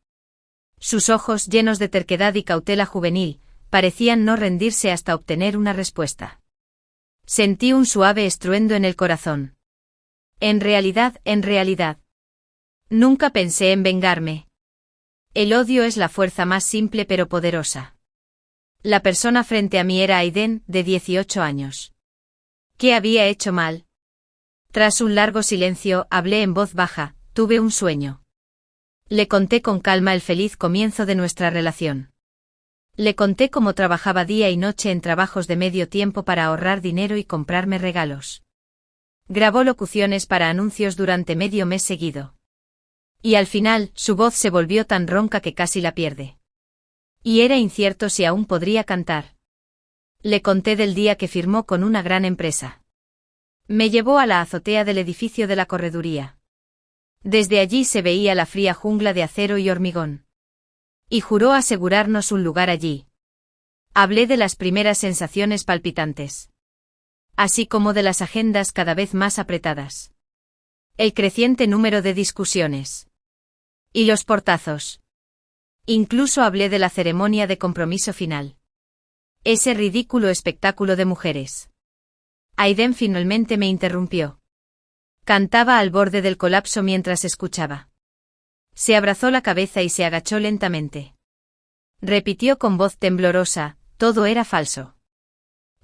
Sus ojos, llenos de terquedad y cautela juvenil, parecían no rendirse hasta obtener una respuesta. Sentí un suave estruendo en el corazón. En realidad. Nunca pensé en vengarme. El odio es la fuerza más simple pero poderosa. La persona frente a mí era Aiden, de 18 años. ¿Qué había hecho mal? Tras un largo silencio, hablé en voz baja, tuve un sueño. Le conté con calma el feliz comienzo de nuestra relación. Le conté cómo trabajaba día y noche en trabajos de medio tiempo para ahorrar dinero y comprarme regalos. Grabó locuciones para anuncios durante medio mes seguido. Y al final, su voz se volvió tan ronca que casi la pierde. Y era incierto si aún podría cantar. Le conté del día que firmó con una gran empresa. Me llevó a la azotea del edificio de la correduría. Desde allí se veía la fría jungla de acero y hormigón. Y juró asegurarnos un lugar allí. Hablé de las primeras sensaciones palpitantes. Así como de las agendas cada vez más apretadas. El creciente número de discusiones. Y los portazos. Incluso hablé de la ceremonia de compromiso final. Ese ridículo espectáculo de mujeres. Aiden finalmente me interrumpió. Cantaba al borde del colapso mientras escuchaba. Se abrazó la cabeza y se agachó lentamente. Repitió con voz temblorosa, todo era falso.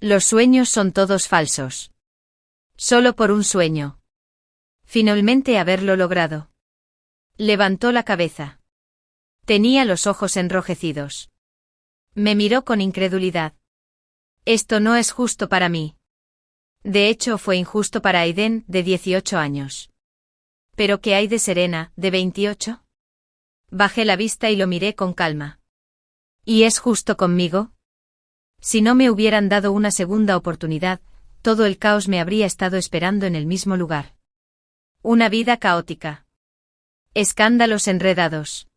Los sueños son todos falsos. Solo por un sueño. Finalmente haberlo logrado. Levantó la cabeza. Tenía los ojos enrojecidos. Me miró con incredulidad. Esto no es justo para mí. De hecho, fue injusto para Aiden, de 18 años. ¿Pero qué hay de Serena, de 28? Bajé la vista y lo miré con calma. ¿Y es justo conmigo? Si no me hubieran dado una segunda oportunidad, todo el caos me habría estado esperando en el mismo lugar. Una vida caótica. Escándalos enredados.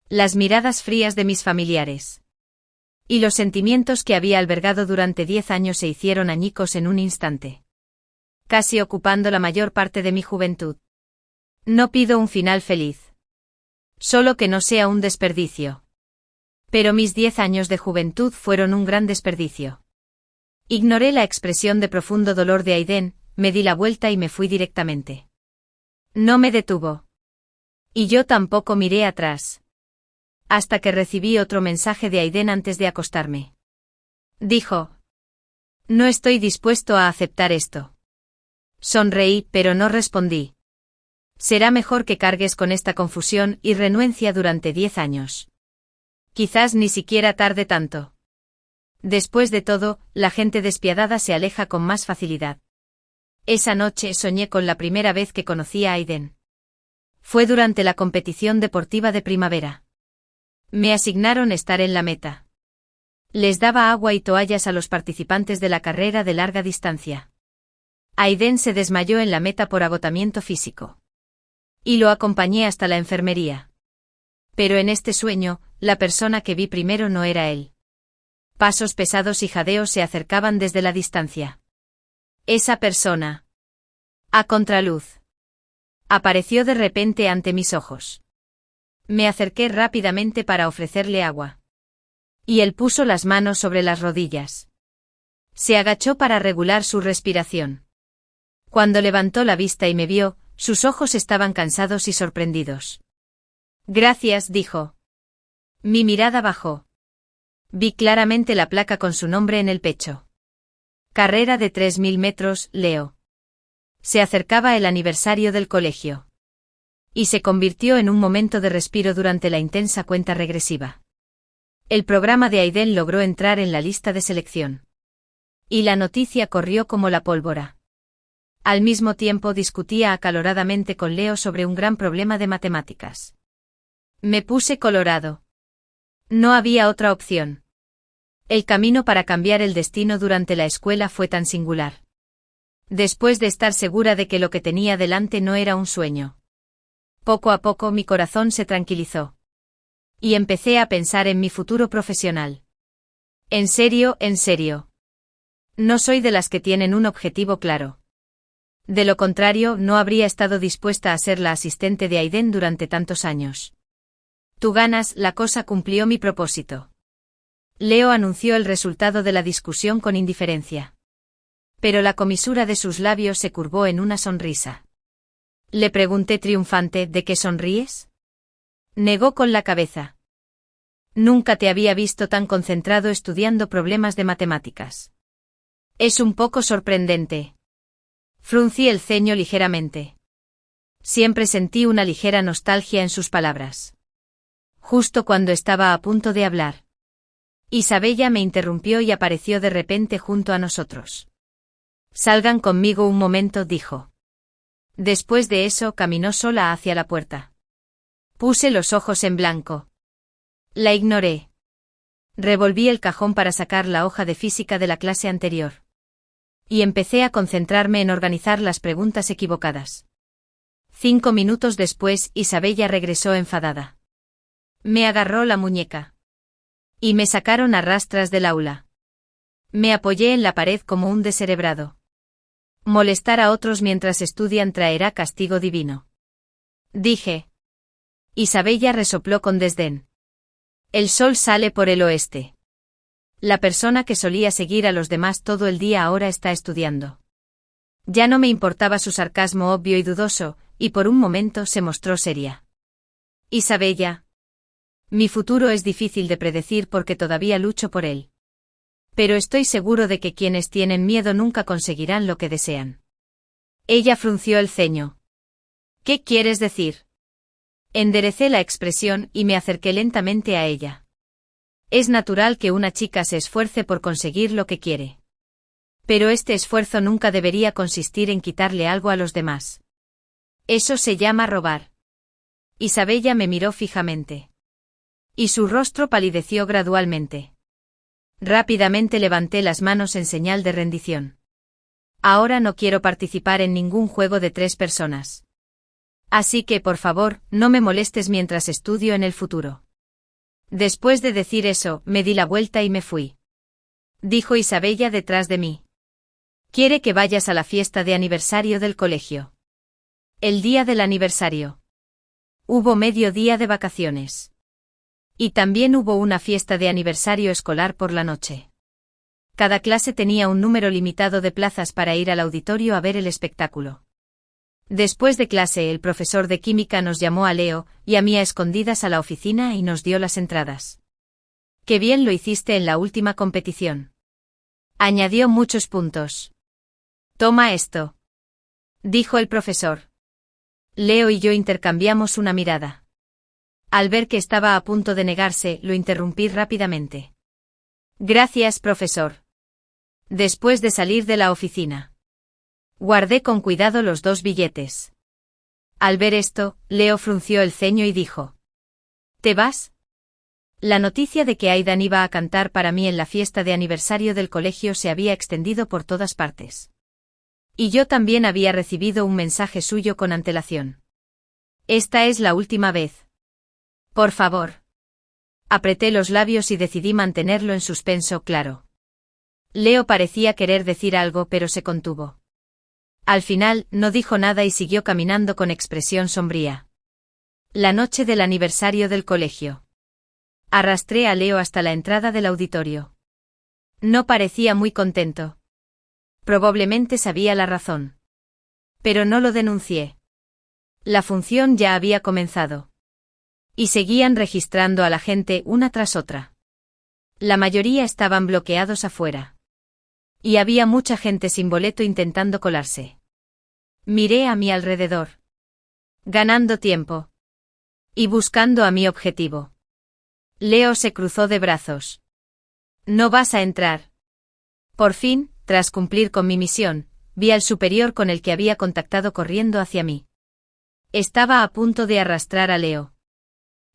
Las miradas frías de mis familiares. Y los sentimientos que había albergado durante 10 años se hicieron añicos en un instante. Casi ocupando la mayor parte de mi juventud. No pido un final feliz. Solo que no sea un desperdicio. Pero mis 10 años de juventud fueron un gran desperdicio. Ignoré la expresión de profundo dolor de Aiden, me di la vuelta y me fui directamente. No me detuvo. Y yo tampoco miré atrás. Hasta que recibí otro mensaje de Aiden antes de acostarme. Dijo: no estoy dispuesto a aceptar esto. Sonreí, pero no respondí. Será mejor que cargues con esta confusión y renuencia durante 10 años. Quizás ni siquiera tarde tanto. Después de todo, la gente despiadada se aleja con más facilidad. Esa noche soñé con la primera vez que conocí a Aiden. Fue durante la competición deportiva de primavera. Me asignaron estar en la meta. Les daba agua y toallas a los participantes de la carrera de larga distancia. Aiden se desmayó en la meta por agotamiento físico. Y lo acompañé hasta la enfermería. Pero en este sueño, la persona que vi primero no era él. Pasos pesados y jadeos se acercaban desde la distancia. Esa persona. A contraluz. Apareció de repente ante mis ojos. Me acerqué rápidamente para ofrecerle agua. Y él puso las manos sobre las rodillas. Se agachó para regular su respiración. Cuando levantó la vista y me vio, sus ojos estaban cansados y sorprendidos. Gracias, dijo. Mi mirada bajó. Vi claramente la placa con su nombre en el pecho. Carrera de 3000 metros, Leo. Se acercaba el aniversario del colegio. Y se convirtió en un momento de respiro durante la intensa cuenta regresiva. El programa de Aiden logró entrar en la lista de selección. Y la noticia corrió como la pólvora. Al mismo tiempo discutía acaloradamente con Leo sobre un gran problema de matemáticas. Me puse colorado. No había otra opción. El camino para cambiar el destino durante la escuela fue tan singular. Después de estar segura de que lo que tenía delante no era un sueño. Poco a poco mi corazón se tranquilizó. Y empecé a pensar en mi futuro profesional. En serio, en serio. No soy de las que tienen un objetivo claro. De lo contrario, no habría estado dispuesta a ser la asistente de Aiden durante tantos años. Tú ganas, la cosa cumplió mi propósito. Leo anunció el resultado de la discusión con indiferencia. Pero la comisura de sus labios se curvó en una sonrisa. Le pregunté triunfante, ¿de qué sonríes? Negó con la cabeza. Nunca te había visto tan concentrado estudiando problemas de matemáticas. Es un poco sorprendente. Fruncí el ceño ligeramente. Siempre sentí una ligera nostalgia en sus palabras. Justo cuando estaba a punto de hablar, Isabella me interrumpió y apareció de repente junto a nosotros. Salgan conmigo un momento, dijo. Después de eso caminó sola hacia la puerta. Puse los ojos en blanco. La ignoré. Revolví el cajón para sacar la hoja de física de la clase anterior. Y empecé a concentrarme en organizar las preguntas equivocadas. 5 minutos después, Isabella regresó enfadada. Me agarró la muñeca. Y me sacaron a rastras del aula. Me apoyé en la pared como un descerebrado. Molestar a otros mientras estudian traerá castigo divino. Dije. Isabella resopló con desdén. El sol sale por el oeste. La persona que solía seguir a los demás todo el día ahora está estudiando. Ya no me importaba su sarcasmo obvio y dudoso, y por un momento se mostró seria. Isabella. Mi futuro es difícil de predecir porque todavía lucho por él. Pero estoy seguro de que quienes tienen miedo nunca conseguirán lo que desean. Ella frunció el ceño. ¿Qué quieres decir? Enderecé la expresión y me acerqué lentamente a ella. Es natural que una chica se esfuerce por conseguir lo que quiere. Pero este esfuerzo nunca debería consistir en quitarle algo a los demás. Eso se llama robar. Isabella me miró fijamente. Y su rostro palideció gradualmente. Rápidamente levanté las manos en señal de rendición. Ahora no quiero participar en ningún juego de 3 personas. Así que, por favor, no me molestes mientras estudio en el futuro. Después de decir eso, me di la vuelta y me fui. Dijo Isabella detrás de mí. Quiere que vayas a la fiesta de aniversario del colegio. El día del aniversario. Hubo medio día de vacaciones. Y también hubo una fiesta de aniversario escolar por la noche. Cada clase tenía un número limitado de plazas para ir al auditorio a ver el espectáculo. Después de clase, el profesor de química nos llamó a Leo y a mí a escondidas a la oficina y nos dio las entradas. Qué bien lo hiciste en la última competición. Añadió muchos puntos. Toma esto. Dijo el profesor. Leo y yo intercambiamos una mirada. Al ver que estaba a punto de negarse, lo interrumpí rápidamente. Gracias, profesor. Después de salir de la oficina. Guardé con cuidado los 2 billetes. Al ver esto, Leo frunció el ceño y dijo. ¿Te vas? La noticia de que Aidan iba a cantar para mí en la fiesta de aniversario del colegio se había extendido por todas partes. Y yo también había recibido un mensaje suyo con antelación. Esta es la última vez. Por favor. Apreté los labios y decidí mantenerlo en suspenso claro. Leo parecía querer decir algo pero se contuvo. Al final, no dijo nada y siguió caminando con expresión sombría. La noche del aniversario del colegio. Arrastré a Leo hasta la entrada del auditorio. No parecía muy contento. Probablemente sabía la razón. Pero no lo denuncié. La función ya había comenzado. Y seguían registrando a la gente una tras otra. La mayoría estaban bloqueados afuera. Y había mucha gente sin boleto intentando colarse. Miré a mi alrededor. Ganando tiempo. Y buscando a mi objetivo. Leo se cruzó de brazos. No vas a entrar. Por fin, tras cumplir con mi misión, vi al superior con el que había contactado corriendo hacia mí. Estaba a punto de arrastrar a Leo.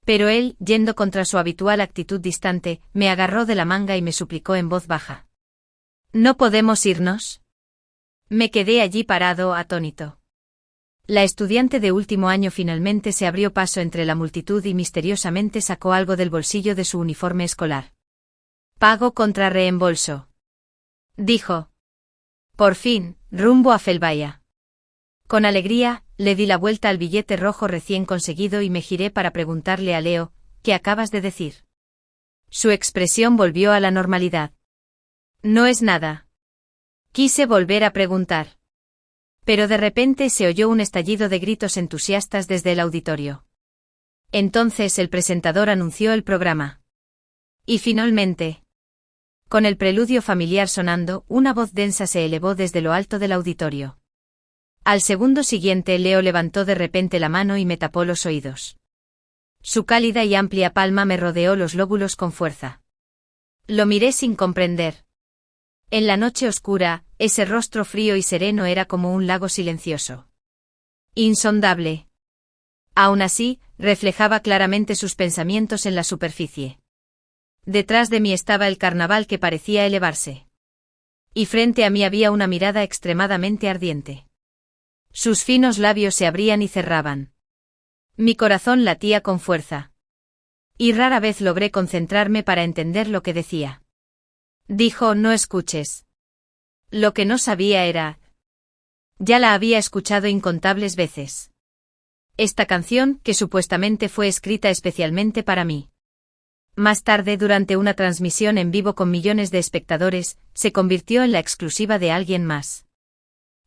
Pero él, yendo contra su habitual actitud distante, me agarró de la manga y me suplicó en voz baja. ¿No podemos irnos? Me quedé allí parado, atónito. La estudiante de último año finalmente se abrió paso entre la multitud y misteriosamente sacó algo del bolsillo de su uniforme escolar. Pago contra reembolso. Dijo. Por fin, rumbo a Felvaya. Con alegría, le di la vuelta al billete rojo recién conseguido y me giré para preguntarle a Leo, ¿qué acabas de decir? Su expresión volvió a la normalidad. No es nada. Quise volver a preguntar. Pero de repente se oyó un estallido de gritos entusiastas desde el auditorio. Entonces el presentador anunció el programa. Y finalmente, con el preludio familiar sonando, una voz densa se elevó desde lo alto del auditorio. Al segundo siguiente, Leo levantó de repente la mano y me tapó los oídos. Su cálida y amplia palma me rodeó los lóbulos con fuerza. Lo miré sin comprender. En la noche oscura, ese rostro frío y sereno era como un lago silencioso. Insondable. Aún así, reflejaba claramente sus pensamientos en la superficie. Detrás de mí estaba el carnaval que parecía elevarse. Y frente a mí había una mirada extremadamente ardiente. Sus finos labios se abrían y cerraban. Mi corazón latía con fuerza. Y rara vez logré concentrarme para entender lo que decía. Dijo: no escuches. Lo que no sabía era... Ya la había escuchado incontables veces. Esta canción, que supuestamente fue escrita especialmente para mí. Más tarde, durante una transmisión en vivo con millones de espectadores, se convirtió en la exclusiva de alguien más.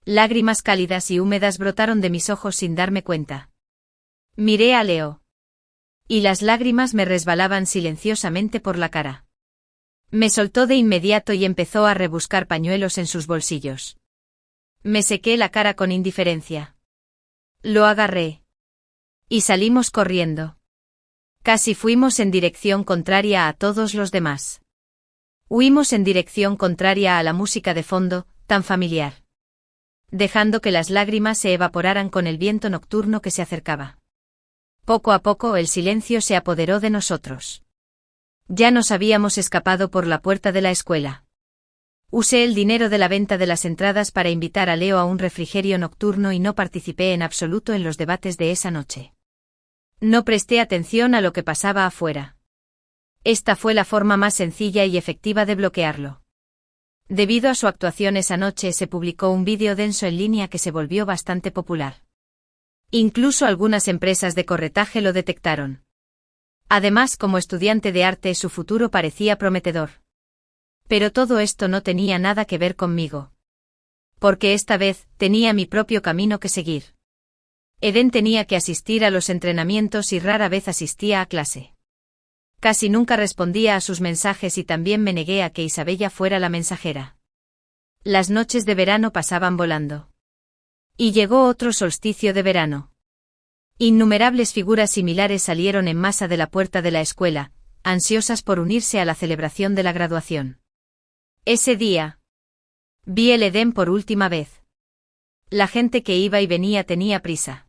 Lágrimas cálidas y húmedas brotaron de mis ojos sin darme cuenta. Miré a Leo. Y las lágrimas me resbalaban silenciosamente por la cara. Me soltó de inmediato y empezó a rebuscar pañuelos en sus bolsillos. Me sequé la cara con indiferencia. Lo agarré. Y salimos corriendo. Casi fuimos en dirección contraria a todos los demás. Huimos en dirección contraria a la música de fondo, tan familiar. Dejando que las lágrimas se evaporaran con el viento nocturno que se acercaba. Poco a poco el silencio se apoderó de nosotros. Ya nos habíamos escapado por la puerta de la escuela. Usé el dinero de la venta de las entradas para invitar a Leo a un refrigerio nocturno y no participé en absoluto en los debates de esa noche. No presté atención a lo que pasaba afuera. Esta fue la forma más sencilla y efectiva de bloquearlo. Debido a su actuación esa noche se publicó un vídeo denso en línea que se volvió bastante popular. Incluso algunas empresas de corretaje lo detectaron. Además, como estudiante de arte, su futuro parecía prometedor. Pero todo esto no tenía nada que ver conmigo. Porque esta vez, tenía mi propio camino que seguir. Eden tenía que asistir a los entrenamientos y rara vez asistía a clase. Casi nunca respondía a sus mensajes y también me negué a que Isabella fuera la mensajera. Las noches de verano pasaban volando. Y llegó otro solsticio de verano. Innumerables figuras similares salieron en masa de la puerta de la escuela, ansiosas por unirse a la celebración de la graduación. Ese día, vi el Edén por última vez. La gente que iba y venía tenía prisa.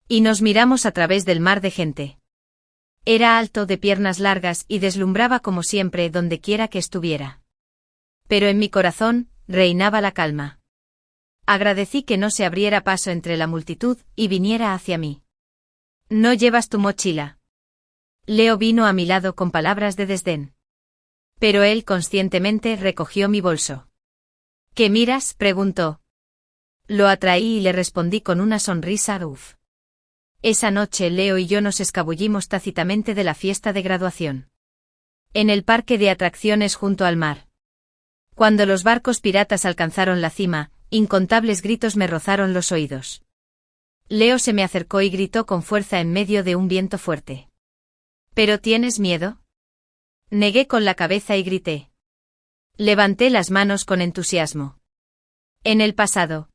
Y nos miramos a través del mar de gente. Era alto, de piernas largas y deslumbraba como siempre donde quiera que estuviera. Pero en mi corazón, reinaba la calma. Agradecí que no se abriera paso entre la multitud y viniera hacia mí. ¿No llevas tu mochila? Leo vino a mi lado con palabras de desdén. Pero él conscientemente recogió mi bolso. ¿Qué miras?, preguntó. Lo atraí y le respondí con una sonrisa. Uf. Esa noche Leo y yo nos escabullimos tácitamente de la fiesta de graduación. En el parque de atracciones junto al mar. Cuando los barcos piratas alcanzaron la cima, incontables gritos me rozaron los oídos. Leo se me acercó y gritó con fuerza en medio de un viento fuerte. ¿Pero tienes miedo? Negué con la cabeza y grité. Levanté las manos con entusiasmo. En el pasado.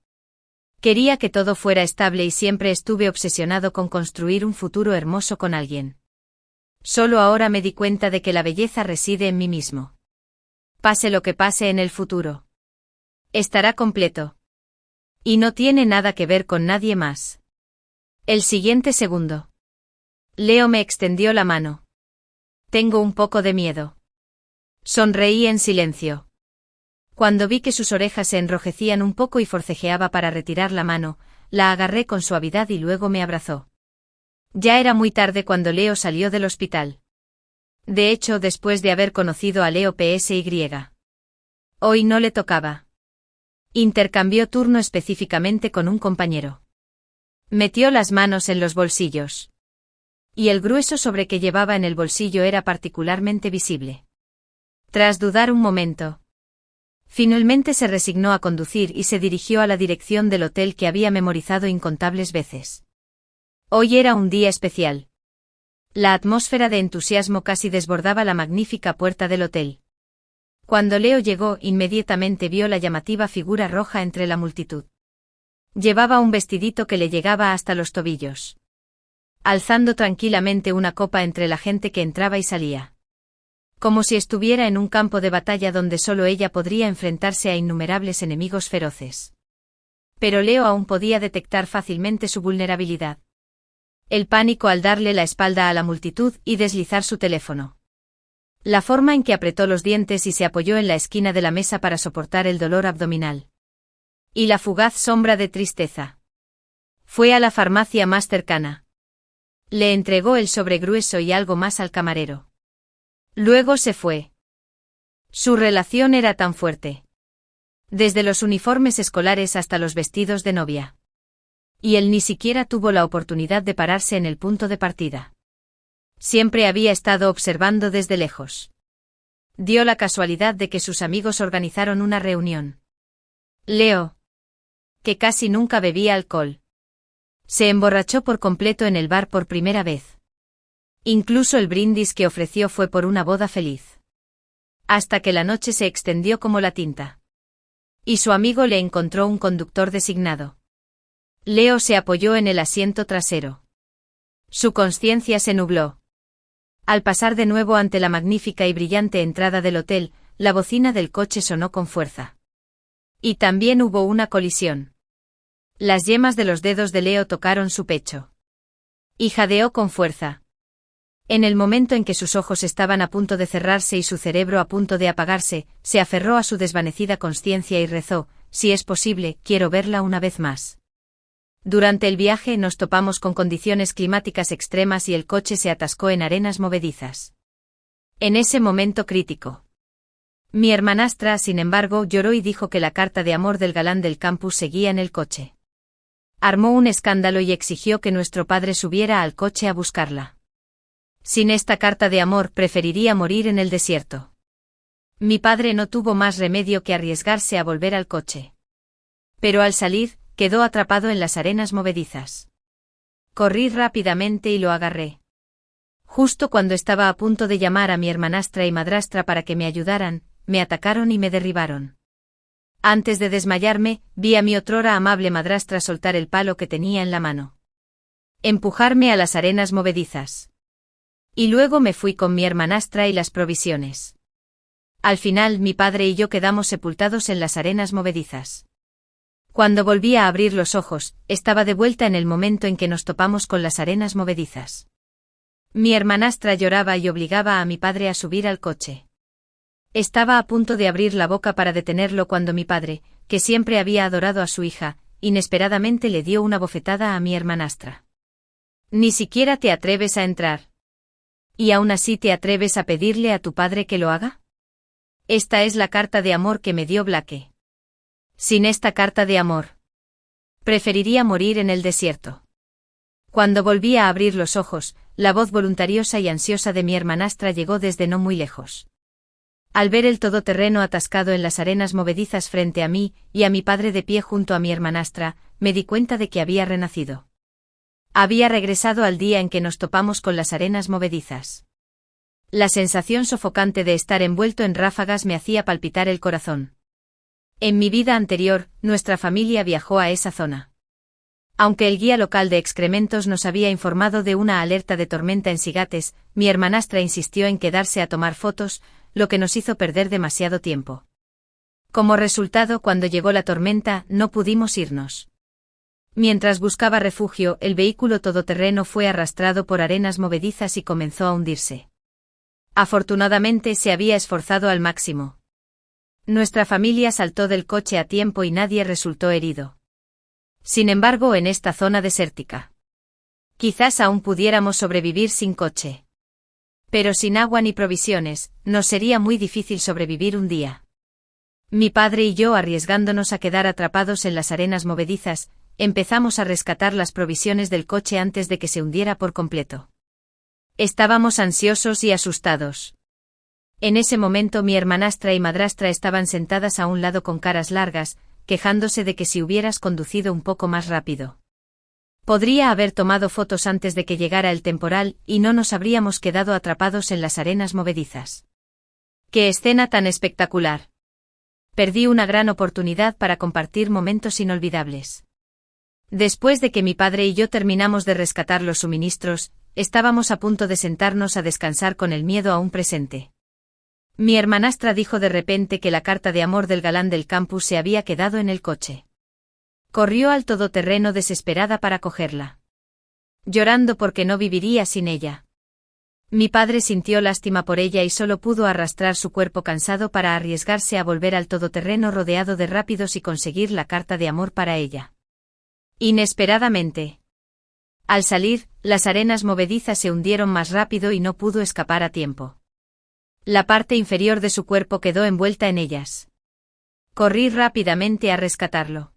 Quería que todo fuera estable y siempre estuve obsesionado con construir un futuro hermoso con alguien. Solo ahora me di cuenta de que la belleza reside en mí mismo. Pase lo que pase en el futuro. Estará completo. Y no tiene nada que ver con nadie más. El siguiente segundo. Leo me extendió la mano. Tengo un poco de miedo. Sonreí en silencio. Cuando vi que sus orejas se enrojecían un poco y forcejeaba para retirar la mano, la agarré con suavidad y luego me abrazó. Ya era muy tarde cuando Leo salió del hospital. De hecho, después de haber conocido a Leo Psy. Hoy no le tocaba. Intercambió turno específicamente con un compañero. Metió las manos en los bolsillos. Y el grueso sobre que llevaba en el bolsillo era particularmente visible. Tras dudar un momento, finalmente se resignó a conducir y se dirigió a la dirección del hotel que había memorizado incontables veces. Hoy era un día especial. La atmósfera de entusiasmo casi desbordaba la magnífica puerta del hotel. Cuando Leo llegó, inmediatamente vio la llamativa figura roja entre la multitud. Llevaba un vestidito que le llegaba hasta los tobillos. Alzando tranquilamente una copa entre la gente que entraba y salía. Como si estuviera en un campo de batalla donde solo ella podría enfrentarse a innumerables enemigos feroces. Pero Leo aún podía detectar fácilmente su vulnerabilidad. El pánico al darle la espalda a la multitud y deslizar su teléfono. La forma en que apretó los dientes y se apoyó en la esquina de la mesa para soportar el dolor abdominal. Y la fugaz sombra de tristeza. Fue a la farmacia más cercana. Le entregó el sobre grueso y algo más al camarero. Luego se fue. Su relación era tan fuerte. Desde los uniformes escolares hasta los vestidos de novia. Y él ni siquiera tuvo la oportunidad de pararse en el punto de partida. Siempre había estado observando desde lejos. Dio la casualidad de que sus amigos organizaron una reunión. Leo, que casi nunca bebía alcohol, se emborrachó por completo en el bar por primera vez. Incluso el brindis que ofreció fue por una boda feliz. Hasta que la noche se extendió como la tinta. Y su amigo le encontró un conductor designado. Leo se apoyó en el asiento trasero. Su conciencia se nubló. Al pasar de nuevo ante la magnífica y brillante entrada del hotel, la bocina del coche sonó con fuerza. Y también hubo una colisión. Las yemas de los dedos de Leo tocaron su pecho. Y jadeó con fuerza. En el momento en que sus ojos estaban a punto de cerrarse y su cerebro a punto de apagarse, se aferró a su desvanecida conciencia y rezó: si es posible, quiero verla una vez más. Durante el viaje nos topamos con condiciones climáticas extremas y el coche se atascó en arenas movedizas. En ese momento crítico. Mi hermanastra, sin embargo, lloró y dijo que la carta de amor del galán del campus seguía en el coche. Armó un escándalo y exigió que nuestro padre subiera al coche a buscarla. Sin esta carta de amor preferiría morir en el desierto. Mi padre no tuvo más remedio que arriesgarse a volver al coche. Pero al salir, quedó atrapado en las arenas movedizas. Corrí rápidamente y lo agarré. Justo cuando estaba a punto de llamar a mi hermanastra y madrastra para que me ayudaran, me atacaron y me derribaron. Antes de desmayarme, vi a mi otrora amable madrastra soltar el palo que tenía en la mano. Empujarme a las arenas movedizas. Y luego me fui con mi hermanastra y las provisiones. Al final mi padre y yo quedamos sepultados en las arenas movedizas. Cuando volví a abrir los ojos, estaba de vuelta en el momento en que nos topamos con las arenas movedizas. Mi hermanastra lloraba y obligaba a mi padre a subir al coche. Estaba a punto de abrir la boca para detenerlo cuando mi padre, que siempre había adorado a su hija, inesperadamente le dio una bofetada a mi hermanastra. Ni siquiera te atreves a entrar. ¿Y aún así te atreves a pedirle a tu padre que lo haga? Esta es la carta de amor que me dio Blake. Sin esta carta de amor, preferiría morir en el desierto. Cuando volví a abrir los ojos, la voz voluntariosa y ansiosa de mi hermanastra llegó desde no muy lejos. Al ver el todoterreno atascado en las arenas movedizas frente a mí, y a mi padre de pie junto a mi hermanastra, me di cuenta de que había renacido. Había regresado al día en que nos topamos con las arenas movedizas. La sensación sofocante de estar envuelto en ráfagas me hacía palpitar el corazón. En mi vida anterior, nuestra familia viajó a esa zona. Aunque el guía local de excrementos nos había informado de una alerta de tormenta en Sigates, mi hermanastra insistió en quedarse a tomar fotos, lo que nos hizo perder demasiado tiempo. Como resultado, cuando llegó la tormenta, no pudimos irnos. Mientras buscaba refugio, el vehículo todoterreno fue arrastrado por arenas movedizas y comenzó a hundirse. Afortunadamente se había esforzado al máximo. Nuestra familia saltó del coche a tiempo y nadie resultó herido. Sin embargo, en esta zona desértica, quizás aún pudiéramos sobrevivir sin coche. Pero sin agua ni provisiones, nos sería muy difícil sobrevivir un día. Mi padre y yo, arriesgándonos a quedar atrapados en las arenas movedizas, empezamos a rescatar las provisiones del coche antes de que se hundiera por completo. Estábamos ansiosos y asustados. En ese momento mi hermanastra y madrastra estaban sentadas a un lado con caras largas, quejándose de que si hubieras conducido un poco más rápido. Podría haber tomado fotos antes de que llegara el temporal y no nos habríamos quedado atrapados en las arenas movedizas. ¡Qué escena tan espectacular! Perdí una gran oportunidad para compartir momentos inolvidables. Después de que mi padre y yo terminamos de rescatar los suministros, estábamos a punto de sentarnos a descansar con el miedo aún presente. Mi hermanastra dijo de repente que la carta de amor del galán del campus se había quedado en el coche. Corrió al todoterreno desesperada para cogerla. Llorando porque no viviría sin ella. Mi padre sintió lástima por ella y solo pudo arrastrar su cuerpo cansado para arriesgarse a volver al todoterreno rodeado de rápidos y conseguir la carta de amor para ella. Inesperadamente. Al salir, las arenas movedizas se hundieron más rápido y no pudo escapar a tiempo. La parte inferior de su cuerpo quedó envuelta en ellas. Corrí rápidamente a rescatarlo.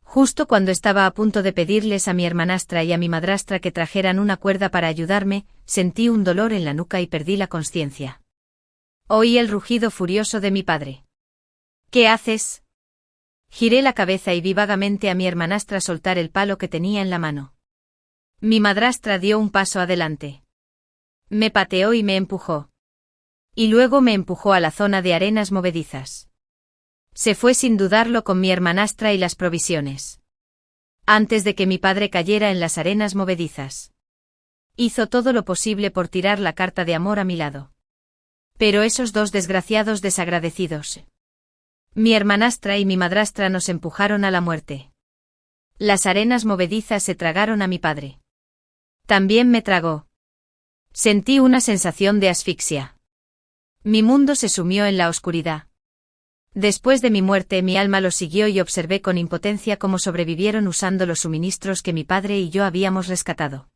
Justo cuando estaba a punto de pedirles a mi hermanastra y a mi madrastra que trajeran una cuerda para ayudarme, sentí un dolor en la nuca y perdí la consciencia. Oí el rugido furioso de mi padre. ¿Qué haces? Giré la cabeza y vi vagamente a mi hermanastra soltar el palo que tenía en la mano. Mi madrastra dio un paso adelante. Me pateó y me empujó. Y luego me empujó a la zona de arenas movedizas. Se fue sin dudarlo con mi hermanastra y las provisiones. Antes de que mi padre cayera en las arenas movedizas. Hizo todo lo posible por tirar la carta de amor a mi lado. Pero esos dos desgraciados desagradecidos. Mi hermanastra y mi madrastra nos empujaron a la muerte. Las arenas movedizas se tragaron a mi padre. También me tragó. Sentí una sensación de asfixia. Mi mundo se sumió en la oscuridad. Después de mi muerte mi alma los siguió y observé con impotencia cómo sobrevivieron usando los suministros que mi padre y yo habíamos rescatado.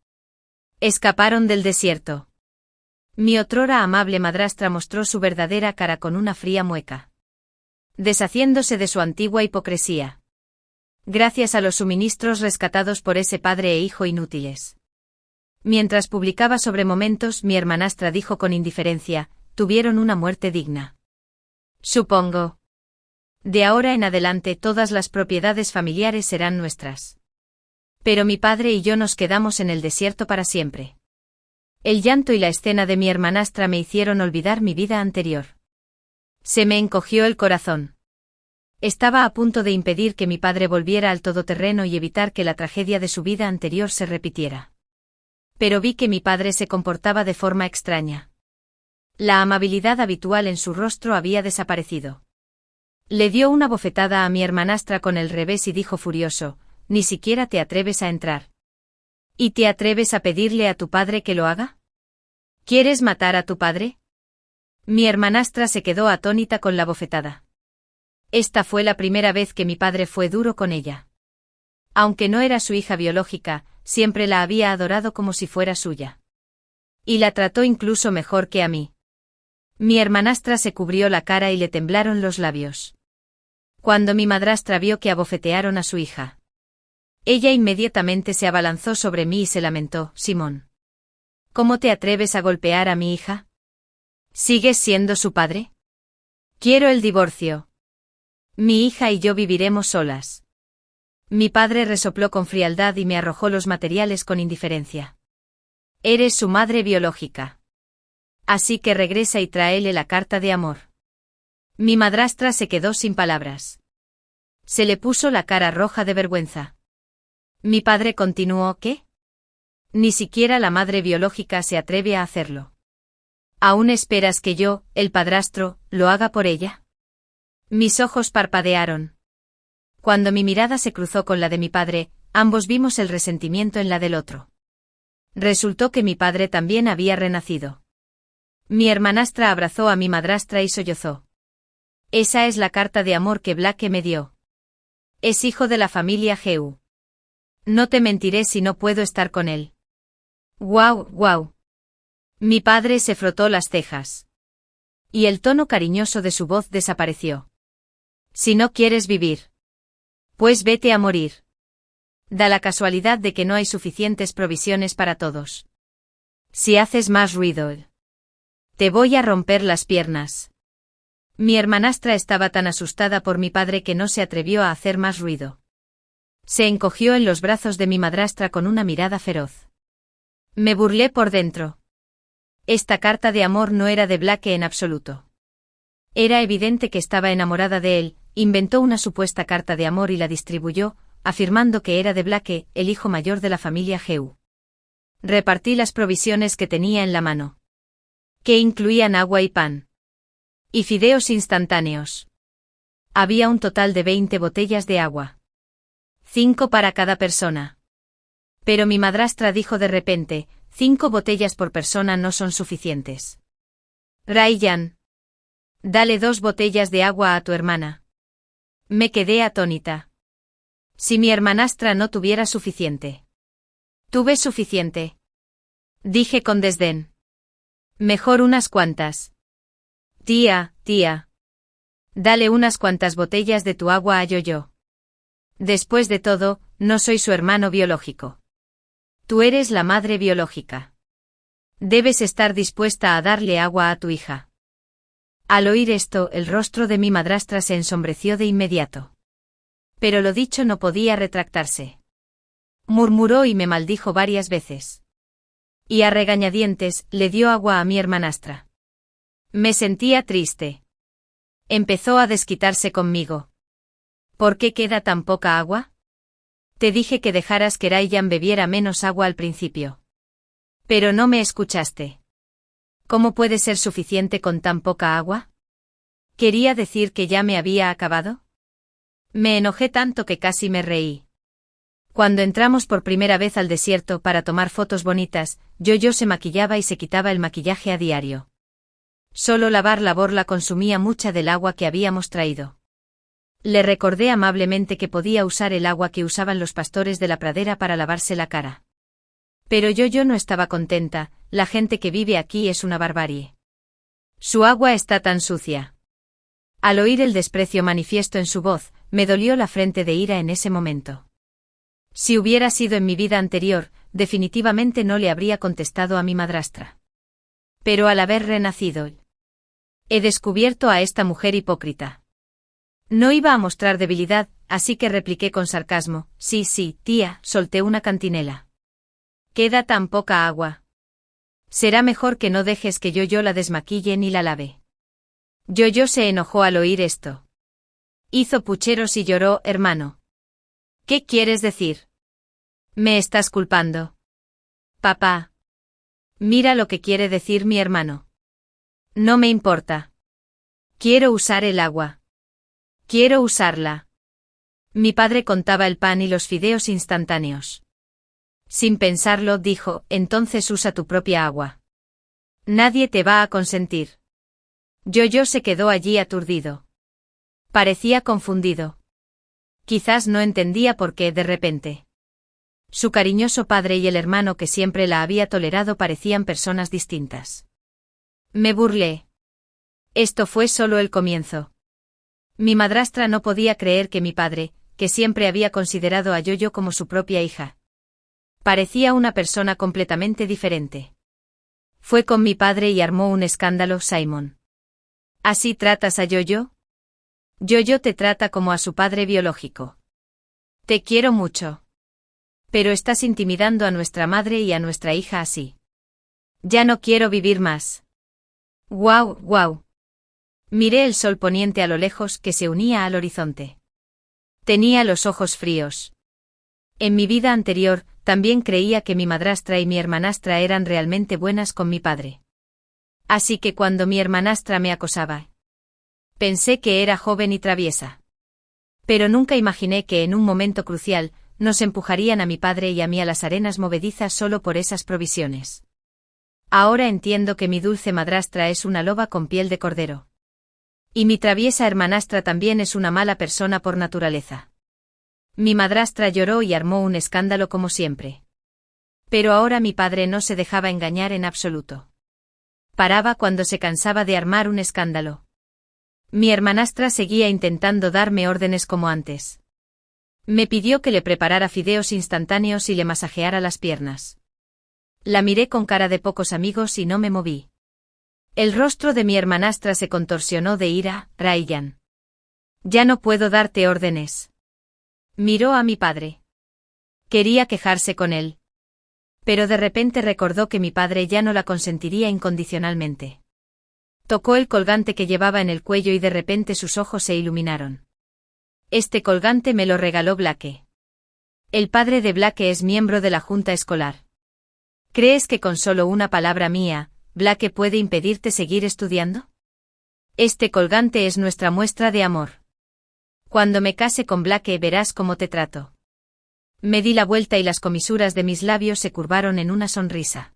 Escaparon del desierto. Mi otrora amable madrastra mostró su verdadera cara con una fría mueca. Deshaciéndose de su antigua hipocresía. Gracias a los suministros rescatados por ese padre e hijo inútiles. Mientras publicaba sobre momentos, mi hermanastra dijo con indiferencia, tuvieron una muerte digna. Supongo. De ahora en adelante todas las propiedades familiares serán nuestras. Pero mi padre y yo nos quedamos en el desierto para siempre. El llanto y la escena de mi hermanastra me hicieron olvidar mi vida anterior. Se me encogió el corazón. Estaba a punto de impedir que mi padre volviera al todoterreno y evitar que la tragedia de su vida anterior se repitiera. Pero vi que mi padre se comportaba de forma extraña. La amabilidad habitual en su rostro había desaparecido. Le dio una bofetada a mi hermanastra con el revés y dijo furioso, «Ni siquiera te atreves a entrar. ¿Y te atreves a pedirle a tu padre que lo haga? ¿Quieres matar a tu padre?» Mi hermanastra se quedó atónita con la bofetada. Esta fue la primera vez que mi padre fue duro con ella. Aunque no era su hija biológica, siempre la había adorado como si fuera suya. Y la trató incluso mejor que a mí. Mi hermanastra se cubrió la cara y le temblaron los labios. Cuando mi madrastra vio que abofetearon a su hija. Ella inmediatamente se abalanzó sobre mí y se lamentó, «Simón. ¿Cómo te atreves a golpear a mi hija? ¿Sigues siendo su padre? Quiero el divorcio. Mi hija y yo viviremos solas». Mi padre resopló con frialdad y me arrojó los materiales con indiferencia. «Eres su madre biológica. Así que regresa y tráele la carta de amor». Mi madrastra se quedó sin palabras. Se le puso la cara roja de vergüenza. Mi padre continuó, ¿qué? Ni siquiera la madre biológica se atreve a hacerlo. ¿Aún esperas que yo, el padrastro, lo haga por ella? Mis ojos parpadearon. Cuando mi mirada se cruzó con la de mi padre, ambos vimos el resentimiento en la del otro. Resultó que mi padre también había renacido. Mi hermanastra abrazó a mi madrastra y sollozó. Esa es la carta de amor que Blake me dio. Es hijo de la familia Geu. No te mentiré si no puedo estar con él. ¡Guau, guau! Mi padre se frotó las cejas. Y el tono cariñoso de su voz desapareció. Si no quieres vivir, pues vete a morir. Da la casualidad de que no hay suficientes provisiones para todos. Si haces más ruido, te voy a romper las piernas. Mi hermanastra estaba tan asustada por mi padre que no se atrevió a hacer más ruido. Se encogió en los brazos de mi madrastra con una mirada feroz. Me burlé por dentro. Esta carta de amor no era de Blake en absoluto. Era evidente que estaba enamorada de él, inventó una supuesta carta de amor y la distribuyó, afirmando que era de Blake, el hijo mayor de la familia Heu. Repartí las provisiones que tenía en la mano. Que incluían agua y pan. Y fideos instantáneos. Había un total de 20 botellas de agua. 5 para cada persona. Pero mi madrastra dijo de repente, 5 botellas por persona no son suficientes. Ryan. Dale 2 botellas de agua a tu hermana. Me quedé atónita. Si mi hermanastra no tuviera suficiente. Tuve suficiente. Dije con desdén. Mejor unas cuantas. Tía. Dale unas cuantas botellas de tu agua a Yo-Yo. Después de todo, no soy su hermano biológico. Tú eres la madre biológica. Debes estar dispuesta a darle agua a tu hija. Al oír esto, el rostro de mi madrastra se ensombreció de inmediato. Pero lo dicho no podía retractarse. Murmuró y me maldijo varias veces. Y a regañadientes, le dio agua a mi hermanastra. Me sentía triste. Empezó a desquitarse conmigo. ¿Por qué queda tan poca agua? Te dije que dejaras que Ryan bebiera menos agua al principio. Pero no me escuchaste. ¿Cómo puede ser suficiente con tan poca agua? ¿Quería decir que ya me había acabado? Me enojé tanto que casi me reí. Cuando entramos por primera vez al desierto para tomar fotos bonitas, Yo-Yo se maquillaba y se quitaba el maquillaje a diario. Solo lavar la borla consumía mucha del agua que habíamos traído. Le recordé amablemente que podía usar el agua que usaban los pastores de la pradera para lavarse la cara. Pero Yo-Yo no estaba contenta, la gente que vive aquí es una barbarie. Su agua está tan sucia. Al oír el desprecio manifiesto en su voz, me dolió la frente de ira en ese momento. Si hubiera sido en mi vida anterior, definitivamente no le habría contestado a mi madrastra. Pero al haber renacido, he descubierto a esta mujer hipócrita. No iba a mostrar debilidad, así que repliqué con sarcasmo, sí, tía, solté una cantinela. Queda tan poca agua. Será mejor que no dejes que Yo-Yo la desmaquille ni la lave. Yo-Yo se enojó al oír esto. Hizo pucheros y lloró, hermano. ¿Qué quieres decir? ¿Me estás culpando? Papá. Mira lo que quiere decir mi hermano. No me importa. Quiero usar el agua. Quiero usarla. Mi padre contaba el pan y los fideos instantáneos. Sin pensarlo, dijo, entonces usa tu propia agua. Nadie te va a consentir. Yo-Yo se quedó allí aturdido. Parecía confundido. Quizás no entendía por qué de repente. Su cariñoso padre y el hermano que siempre la había tolerado parecían personas distintas. Me burlé. Esto fue solo el comienzo. Mi madrastra no podía creer que mi padre, que siempre había considerado a Yo-Yo como su propia hija, parecía una persona completamente diferente. Fue con mi padre y armó un escándalo, Simon. ¿Así tratas a Yo-Yo? Yo-Yo te trata como a su padre biológico. Te quiero mucho. Pero estás intimidando a nuestra madre y a nuestra hija así. Ya no quiero vivir más. Guau. Miré el sol poniente a lo lejos que se unía al horizonte. Tenía los ojos fríos. En mi vida anterior, también creía que mi madrastra y mi hermanastra eran realmente buenas con mi padre. Así que cuando mi hermanastra me acosaba, pensé que era joven y traviesa. Pero nunca imaginé que en un momento crucial, nos empujarían a mi padre y a mí a las arenas movedizas solo por esas provisiones. Ahora entiendo que mi dulce madrastra es una loba con piel de cordero. Y mi traviesa hermanastra también es una mala persona por naturaleza. Mi madrastra lloró y armó un escándalo como siempre. Pero ahora mi padre no se dejaba engañar en absoluto. Paraba cuando se cansaba de armar un escándalo. Mi hermanastra seguía intentando darme órdenes como antes. Me pidió que le preparara fideos instantáneos y le masajeara las piernas. La miré con cara de pocos amigos y no me moví. El rostro de mi hermanastra se contorsionó de ira, Ryan. Ya no puedo darte órdenes. Miró a mi padre. Quería quejarse con él. Pero de repente recordó que mi padre ya no la consentiría incondicionalmente. Tocó el colgante que llevaba en el cuello y de repente sus ojos se iluminaron. Este colgante me lo regaló Blake. El padre de Blake es miembro de la junta escolar. ¿Crees que con solo una palabra mía, Blake puede impedirte seguir estudiando? Este colgante es nuestra muestra de amor. Cuando me case con Blake verás cómo te trato. Me di la vuelta y las comisuras de mis labios se curvaron en una sonrisa.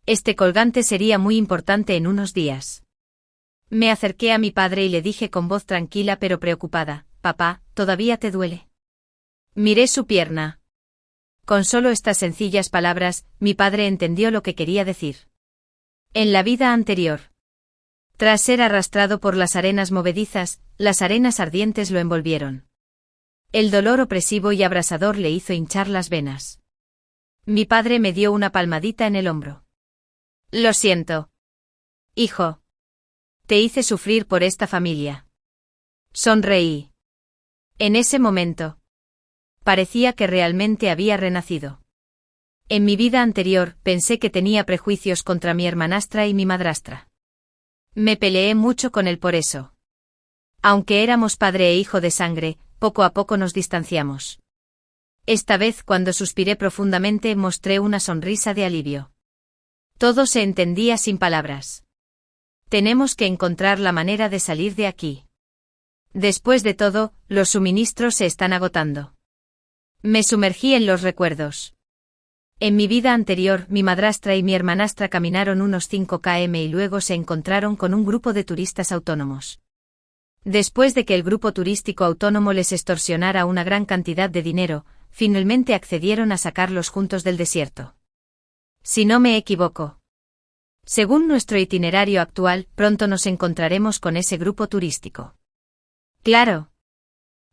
Este colgante sería muy importante en unos días. Me acerqué a mi padre y le dije con voz tranquila pero preocupada, «Papá, ¿todavía te duele?» Miré su pierna. Con solo estas sencillas palabras, mi padre entendió lo que quería decir. En la vida anterior. Tras ser arrastrado por las arenas movedizas, las arenas ardientes lo envolvieron. El dolor opresivo y abrasador le hizo hinchar las venas. Mi padre me dio una palmadita en el hombro. Lo siento. Hijo. Te hice sufrir por esta familia. Sonreí. En ese momento. Parecía que realmente había renacido. En mi vida anterior, pensé que tenía prejuicios contra mi hermanastra y mi madrastra. Me peleé mucho con él por eso. Aunque éramos padre e hijo de sangre, poco a poco nos distanciamos. Esta vez, cuando suspiré profundamente, mostré una sonrisa de alivio. Todo se entendía sin palabras. Tenemos que encontrar la manera de salir de aquí. Después de todo, los suministros se están agotando. Me sumergí en los recuerdos. En mi vida anterior, mi madrastra y mi hermanastra caminaron unos 5 km y luego se encontraron con un grupo de turistas autónomos. Después de que el grupo turístico autónomo les extorsionara una gran cantidad de dinero, finalmente accedieron a sacarlos juntos del desierto. Si no me equivoco. Según nuestro itinerario actual, pronto nos encontraremos con ese grupo turístico. Claro.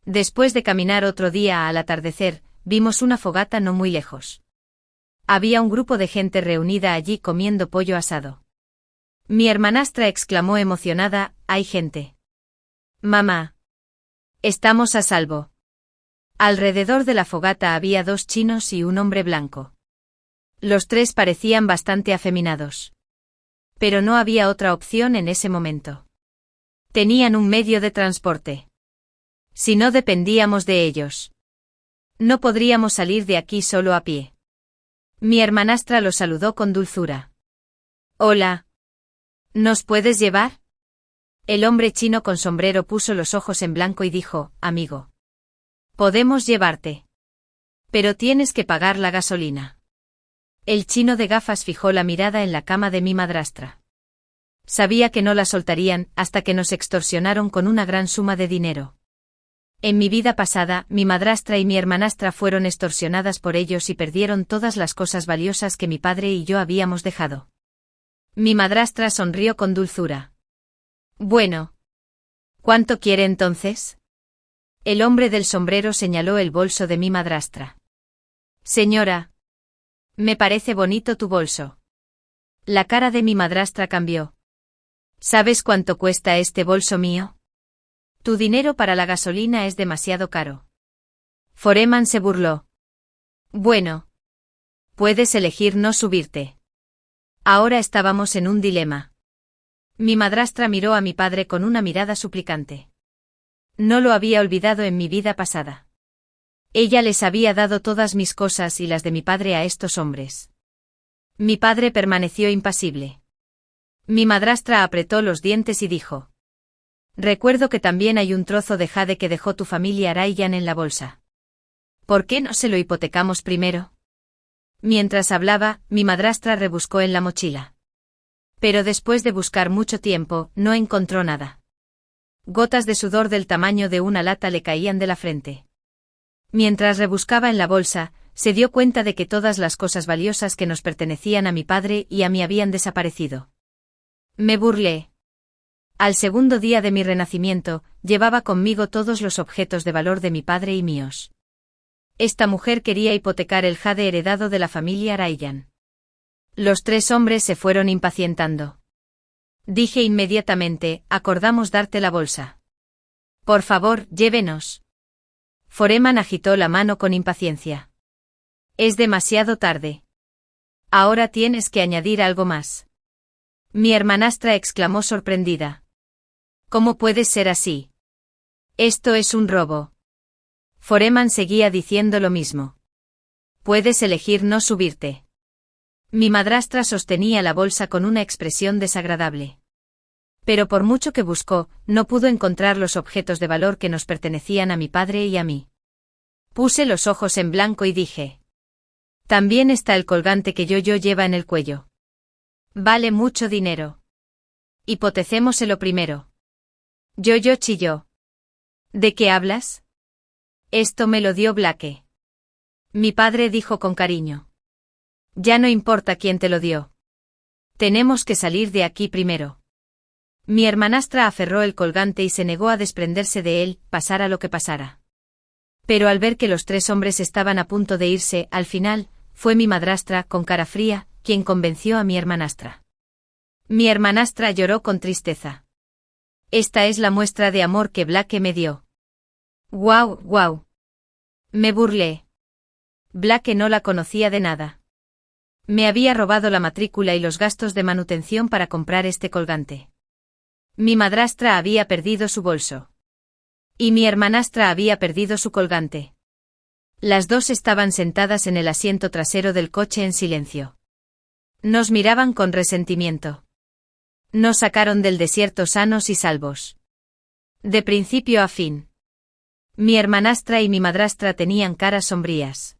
Después de caminar otro día al atardecer, vimos una fogata no muy lejos. Había un grupo de gente reunida allí comiendo pollo asado. Mi hermanastra exclamó emocionada, «¡Hay gente! Mamá. Estamos a salvo». Alrededor de la fogata había 2 chinos y un hombre blanco. Los 3 parecían bastante afeminados. Pero no había otra opción en ese momento. Tenían un medio de transporte. Si no dependíamos de ellos, no podríamos salir de aquí solo a pie. Mi hermanastra lo saludó con dulzura. «Hola. ¿Nos puedes llevar?» El hombre chino con sombrero puso los ojos en blanco y dijo, «Amigo. Podemos llevarte. Pero tienes que pagar la gasolina». El chino de gafas fijó la mirada en la cama de mi madrastra. Sabía que no la soltarían hasta que nos extorsionaron con una gran suma de dinero. En mi vida pasada, mi madrastra y mi hermanastra fueron extorsionadas por ellos y perdieron todas las cosas valiosas que mi padre y yo habíamos dejado. Mi madrastra sonrió con dulzura. «Bueno. ¿Cuánto quiere entonces?» El hombre del sombrero señaló el bolso de mi madrastra. «Señora. Me parece bonito tu bolso». La cara de mi madrastra cambió. «¿Sabes cuánto cuesta este bolso mío? Tu dinero para la gasolina es demasiado caro». Foreman se burló. «Bueno. Puedes elegir no subirte». Ahora estábamos en un dilema. Mi madrastra miró a mi padre con una mirada suplicante. No lo había olvidado en mi vida pasada. Ella les había dado todas mis cosas y las de mi padre a estos hombres. Mi padre permaneció impasible. Mi madrastra apretó los dientes y dijo: «Recuerdo que también hay un trozo de jade que dejó tu familia Arayan en la bolsa. ¿Por qué no se lo hipotecamos primero?» Mientras hablaba, mi madrastra rebuscó en la mochila. Pero después de buscar mucho tiempo, no encontró nada. Gotas de sudor del tamaño de una lata le caían de la frente. Mientras rebuscaba en la bolsa, se dio cuenta de que todas las cosas valiosas que nos pertenecían a mi padre y a mí habían desaparecido. Me burlé. Al segundo día de mi renacimiento, llevaba conmigo todos los objetos de valor de mi padre y míos. Esta mujer quería hipotecar el jade heredado de la familia Arayan. Los 3 hombres se fueron impacientando. Dije inmediatamente: «Acordamos darte la bolsa. Por favor, llévenos». Foreman agitó la mano con impaciencia. Es demasiado tarde. Ahora tienes que añadir algo más. Mi hermanastra exclamó sorprendida. ¿Cómo puedes ser así? Esto es un robo. Foreman seguía diciendo lo mismo. Puedes elegir no subirte. Mi madrastra sostenía la bolsa con una expresión desagradable. Pero por mucho que buscó, no pudo encontrar los objetos de valor que nos pertenecían a mi padre y a mí. Puse los ojos en blanco y dije. También está el colgante que Yoyo lleva en el cuello. Vale mucho dinero. Hipotecémoselo primero. Yoyo chilló. ¿De qué hablas? Esto me lo dio Blake. Mi padre dijo con cariño. Ya no importa quién te lo dio. Tenemos que salir de aquí primero. Mi hermanastra aferró el colgante y se negó a desprenderse de él, pasara lo que pasara. Pero al ver que los tres hombres estaban a punto de irse, al final, fue mi madrastra, con cara fría, quien convenció a mi hermanastra. Mi hermanastra lloró con tristeza. Esta es la muestra de amor que Blake me dio. ¡Guau, guau! Me burlé. Blake no la conocía de nada. Me había robado la matrícula y los gastos de manutención para comprar este colgante. Mi madrastra había perdido su bolso. Y mi hermanastra había perdido su colgante. Las dos estaban sentadas en el asiento trasero del coche en silencio. Nos miraban con resentimiento. Nos sacaron del desierto sanos y salvos. De principio a fin. Mi hermanastra y mi madrastra tenían caras sombrías.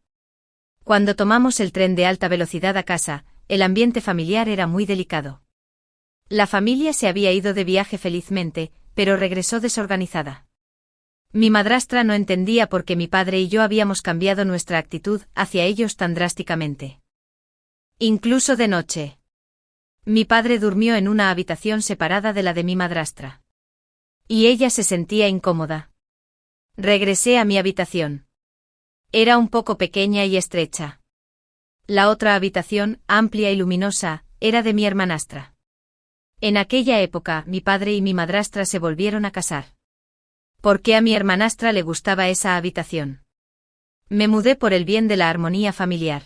Cuando tomamos el tren de alta velocidad a casa, el ambiente familiar era muy delicado. La familia se había ido de viaje felizmente, pero regresó desorganizada. Mi madrastra no entendía por qué mi padre y yo habíamos cambiado nuestra actitud hacia ellos tan drásticamente. Incluso de noche. Mi padre durmió en una habitación separada de la de mi madrastra. Y ella se sentía incómoda. Regresé a mi habitación. Era un poco pequeña y estrecha. La otra habitación, amplia y luminosa, era de mi hermanastra. En aquella época, mi padre y mi madrastra se volvieron a casar. ¿Por qué a mi hermanastra le gustaba esa habitación? Me mudé por el bien de la armonía familiar.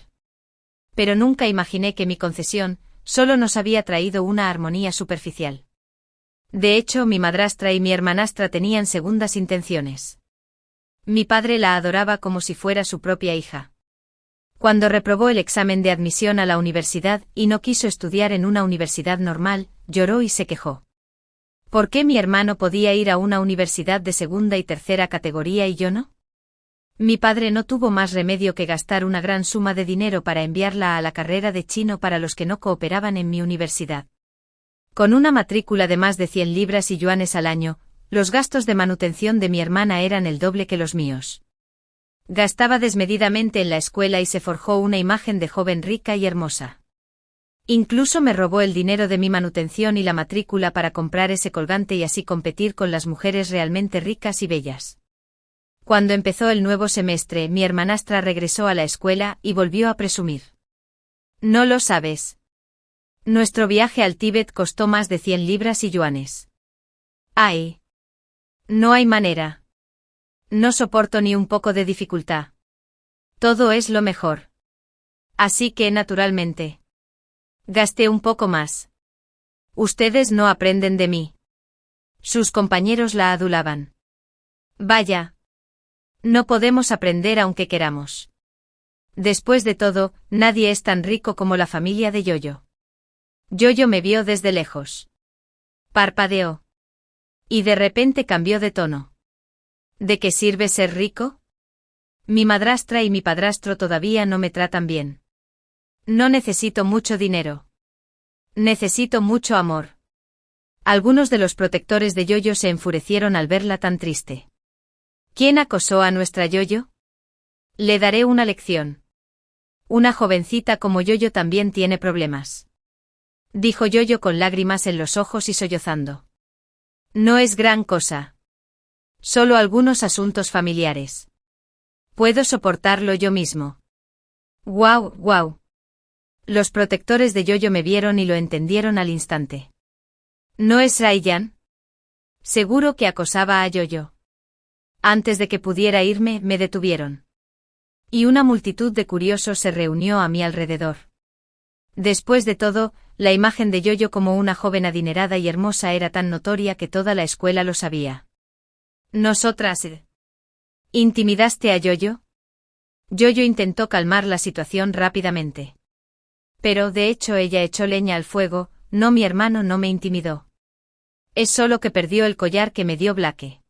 Pero nunca imaginé que mi concesión solo nos había traído una armonía superficial. De hecho, mi madrastra y mi hermanastra tenían segundas intenciones. Mi padre la adoraba como si fuera su propia hija. Cuando reprobó el examen de admisión a la universidad y no quiso estudiar en una universidad normal, lloró y se quejó. ¿Por qué mi hermano podía ir a una universidad de segunda y tercera categoría y yo no? Mi padre no tuvo más remedio que gastar una gran suma de dinero para enviarla a la carrera de chino para los que no cooperaban en mi universidad. Con una matrícula de más de 100 libras y yuanes al año, los gastos de manutención de mi hermana eran el doble que los míos. Gastaba desmedidamente en la escuela y se forjó una imagen de joven rica y hermosa. Incluso me robó el dinero de mi manutención y la matrícula para comprar ese colgante y así competir con las mujeres realmente ricas y bellas. Cuando empezó el nuevo semestre, mi hermanastra regresó a la escuela y volvió a presumir. No lo sabes. Nuestro viaje al Tíbet costó más de 100 libras y yuanes. ¡Ay! No hay manera. No soporto ni un poco de dificultad. Todo es lo mejor. Así que, naturalmente, gasté un poco más. Ustedes no aprenden de mí. Sus compañeros la adulaban. Vaya. No podemos aprender aunque queramos. Después de todo, nadie es tan rico como la familia de Yoyo. Yoyo me vio desde lejos. Parpadeó. Y de repente cambió de tono. ¿De qué sirve ser rico? Mi madrastra y mi padrastro todavía no me tratan bien. No necesito mucho dinero. Necesito mucho amor. Algunos de los protectores de Yoyo se enfurecieron al verla tan triste. ¿Quién acosó a nuestra Yoyo? Le daré una lección. Una jovencita como Yoyo también tiene problemas. Dijo Yoyo con lágrimas en los ojos y sollozando. No es gran cosa. Solo algunos asuntos familiares. Puedo soportarlo yo mismo. Guau, guau. Los protectores de Yoyo me vieron y lo entendieron al instante. ¿No es Raiyan? Seguro que acosaba a Yoyo. Antes de que pudiera irme, me detuvieron. Y una multitud de curiosos se reunió a mi alrededor. Después de todo, la imagen de Yoyo como una joven adinerada y hermosa era tan notoria que toda la escuela lo sabía. ¿Nosotras? ¿Intimidaste a Yoyo? Yoyo intentó calmar la situación rápidamente. Pero de hecho ella echó leña al fuego, no, mi hermano no me intimidó. Es solo que perdió el collar que me dio Blake.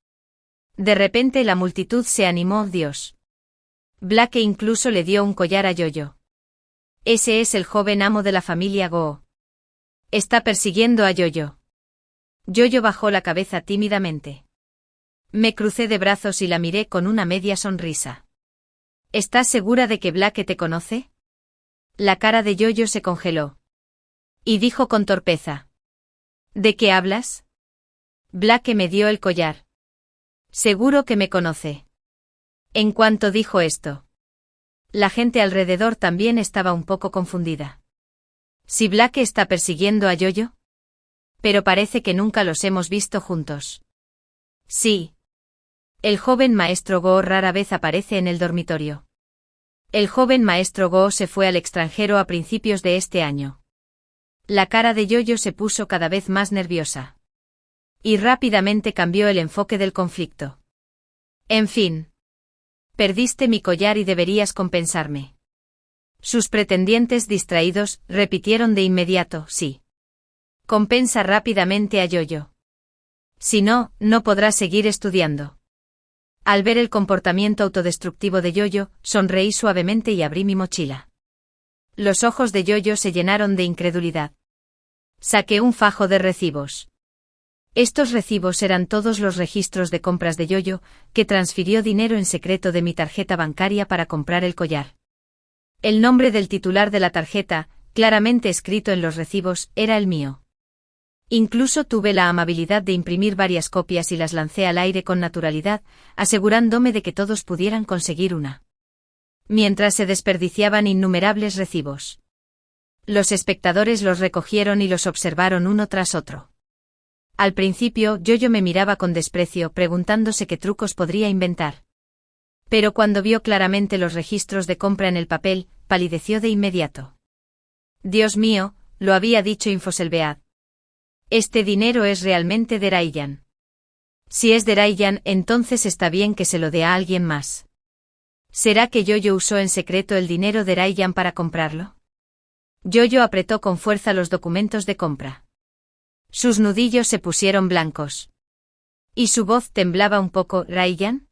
De repente la multitud se animó, Dios. Blake incluso le dio un collar a Yoyo. Ese es el joven amo de la familia Goo. Está persiguiendo a Yoyo. Yoyo bajó la cabeza tímidamente. Me crucé de brazos y la miré con una media sonrisa. ¿Estás segura de que Blake te conoce? La cara de Yoyo se congeló. Y dijo con torpeza. ¿De qué hablas? Blake me dio el collar. Seguro que me conoce. En cuanto dijo esto, la gente alrededor también estaba un poco confundida. ¿Si Blake está persiguiendo a Yoyo? Pero parece que nunca los hemos visto juntos. Sí. El joven maestro Goo rara vez aparece en el dormitorio. El joven maestro Goo se fue al extranjero a principios de este año. La cara de Yoyo se puso cada vez más nerviosa. Y rápidamente cambió el enfoque del conflicto. En fin. Perdiste mi collar y deberías compensarme. Sus pretendientes distraídos repitieron de inmediato, sí. Compensa rápidamente a Yoyo. Si no, no podrás seguir estudiando. Al ver el comportamiento autodestructivo de Yoyo, sonreí suavemente y abrí mi mochila. Los ojos de Yoyo se llenaron de incredulidad. Saqué un fajo de recibos. Estos recibos eran todos los registros de compras de Yoyo, que transfirió dinero en secreto de mi tarjeta bancaria para comprar el collar. El nombre del titular de la tarjeta, claramente escrito en los recibos, era el mío. Incluso tuve la amabilidad de imprimir varias copias y las lancé al aire con naturalidad, asegurándome de que todos pudieran conseguir una. Mientras se desperdiciaban innumerables recibos. Los espectadores los recogieron y los observaron uno tras otro. Al principio, Yoyo me miraba con desprecio, preguntándose qué trucos podría inventar. Pero cuando vio claramente los registros de compra en el papel, palideció de inmediato. Dios mío, lo había dicho Infoselbead. Este dinero es realmente de Raiyan. Si es de Raiyan, entonces está bien que se lo dé a alguien más. ¿Será que Yoyo usó en secreto el dinero de Raiyan para comprarlo? Yoyo apretó con fuerza los documentos de compra. Sus nudillos se pusieron blancos. Y su voz temblaba un poco. ¿Raiyan?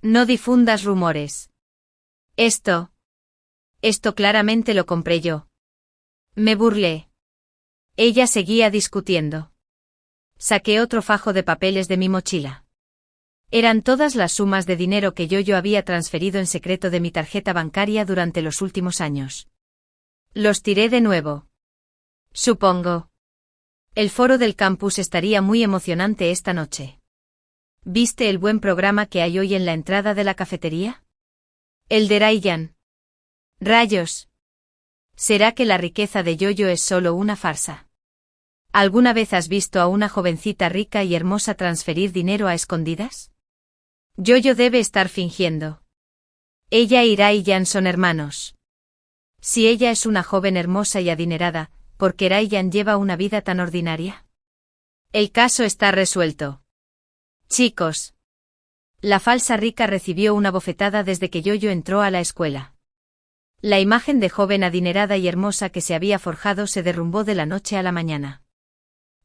No difundas rumores. Esto claramente lo compré yo. Me burlé. Ella seguía discutiendo. Saqué otro fajo de papeles de mi mochila. Eran todas las sumas de dinero que Yoyo había transferido en secreto de mi tarjeta bancaria durante los últimos años. Los tiré de nuevo. Supongo. El foro del campus estaría muy emocionante esta noche. ¿Viste el buen programa que hay hoy en la entrada de la cafetería? El de Raiyan. Rayos. ¿Será que la riqueza de Yoyo es solo una farsa? ¿Alguna vez has visto a una jovencita rica y hermosa transferir dinero a escondidas? Yoyo debe estar fingiendo. Ella y Raiyan son hermanos. Si ella es una joven hermosa y adinerada, ¿por qué Raiyan lleva una vida tan ordinaria? El caso está resuelto. Chicos. La falsa rica recibió una bofetada desde que Yoyo entró a la escuela. La imagen de joven adinerada y hermosa que se había forjado se derrumbó de la noche a la mañana.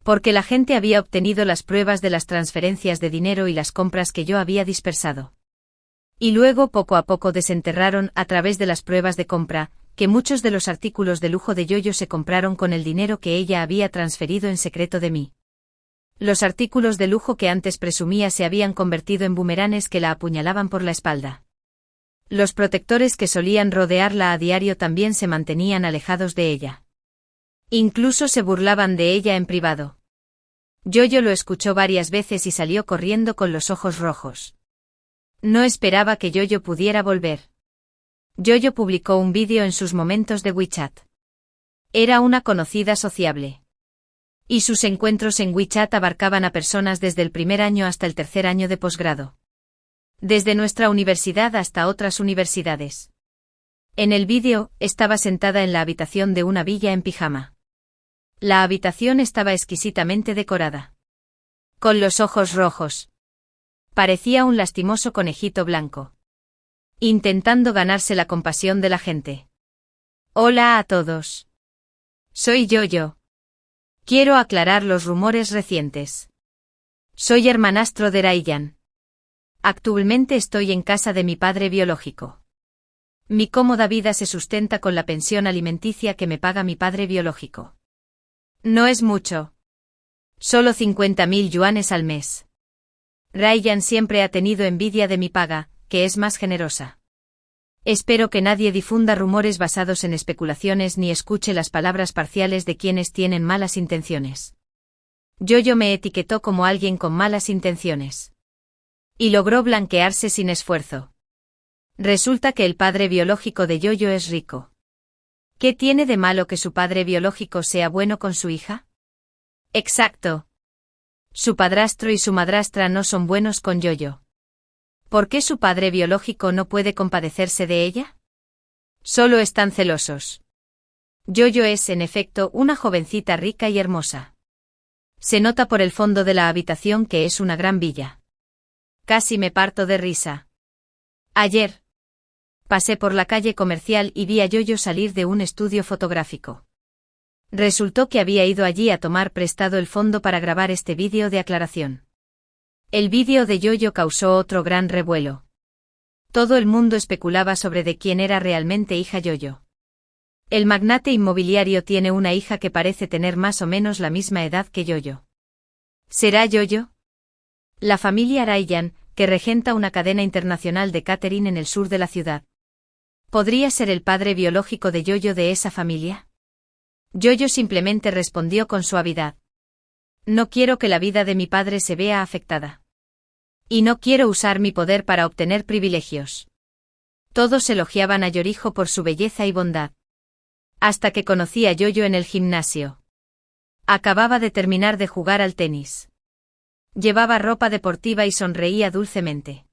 Porque la gente había obtenido las pruebas de las transferencias de dinero y las compras que yo había dispersado. Y luego poco a poco desenterraron, a través de las pruebas de compra, que muchos de los artículos de lujo de Yoyo se compraron con el dinero que ella había transferido en secreto de mí. Los artículos de lujo que antes presumía se habían convertido en bumeranes que la apuñalaban por la espalda. Los protectores que solían rodearla a diario también se mantenían alejados de ella. Incluso se burlaban de ella en privado. Yoyo lo escuchó varias veces y salió corriendo con los ojos rojos. No esperaba que Yoyo pudiera volver. Yoyo publicó un vídeo en sus momentos de WeChat. Era una conocida sociable. Y sus encuentros en WeChat abarcaban a personas desde el primer año hasta el tercer año de posgrado. Desde nuestra universidad hasta otras universidades. En el vídeo, estaba sentada en la habitación de una villa en pijama. La habitación estaba exquisitamente decorada. Con los ojos rojos. Parecía un lastimoso conejito blanco. Intentando ganarse la compasión de la gente. Hola a todos. Soy Yo-Yo. Quiero aclarar los rumores recientes. Soy hermanastro de Ryan. Actualmente estoy en casa de mi padre biológico. Mi cómoda vida se sustenta con la pensión alimenticia que me paga mi padre biológico. No es mucho. Solo 50.000 yuanes al mes. Ryan siempre ha tenido envidia de mi paga, que es más generosa. Espero que nadie difunda rumores basados en especulaciones ni escuche las palabras parciales de quienes tienen malas intenciones. Yo me etiquetó como alguien con malas intenciones. Y logró blanquearse sin esfuerzo. Resulta que el padre biológico de Yo es rico. ¿Qué tiene de malo que su padre biológico sea bueno con su hija? Exacto. Su padrastro y su madrastra no son buenos con Yo. ¿Por qué su padre biológico no puede compadecerse de ella? Solo están celosos. Yo es, en efecto, una jovencita rica y hermosa. Se nota por el fondo de la habitación que es una gran villa. Casi me parto de risa. Ayer pasé por la calle comercial y vi a Yo salir de un estudio fotográfico. Resultó que había ido allí a tomar prestado el fondo para grabar este vídeo de aclaración. El vídeo de Yo causó otro gran revuelo. Todo el mundo especulaba sobre de quién era realmente hija Yo. El magnate inmobiliario tiene una hija que parece tener más o menos la misma edad que Yo. ¿Será Yo? La familia Ryan, que regenta una cadena internacional de catering en el sur de la ciudad. ¿Podría ser el padre biológico de Yo de esa familia? Yo simplemente respondió con suavidad. No quiero que la vida de mi padre se vea afectada. Y no quiero usar mi poder para obtener privilegios. Todos elogiaban a Yorijo por su belleza y bondad. Hasta que conocí a Yo en el gimnasio. Acababa de terminar de jugar al tenis. Llevaba ropa deportiva y sonreía dulcemente.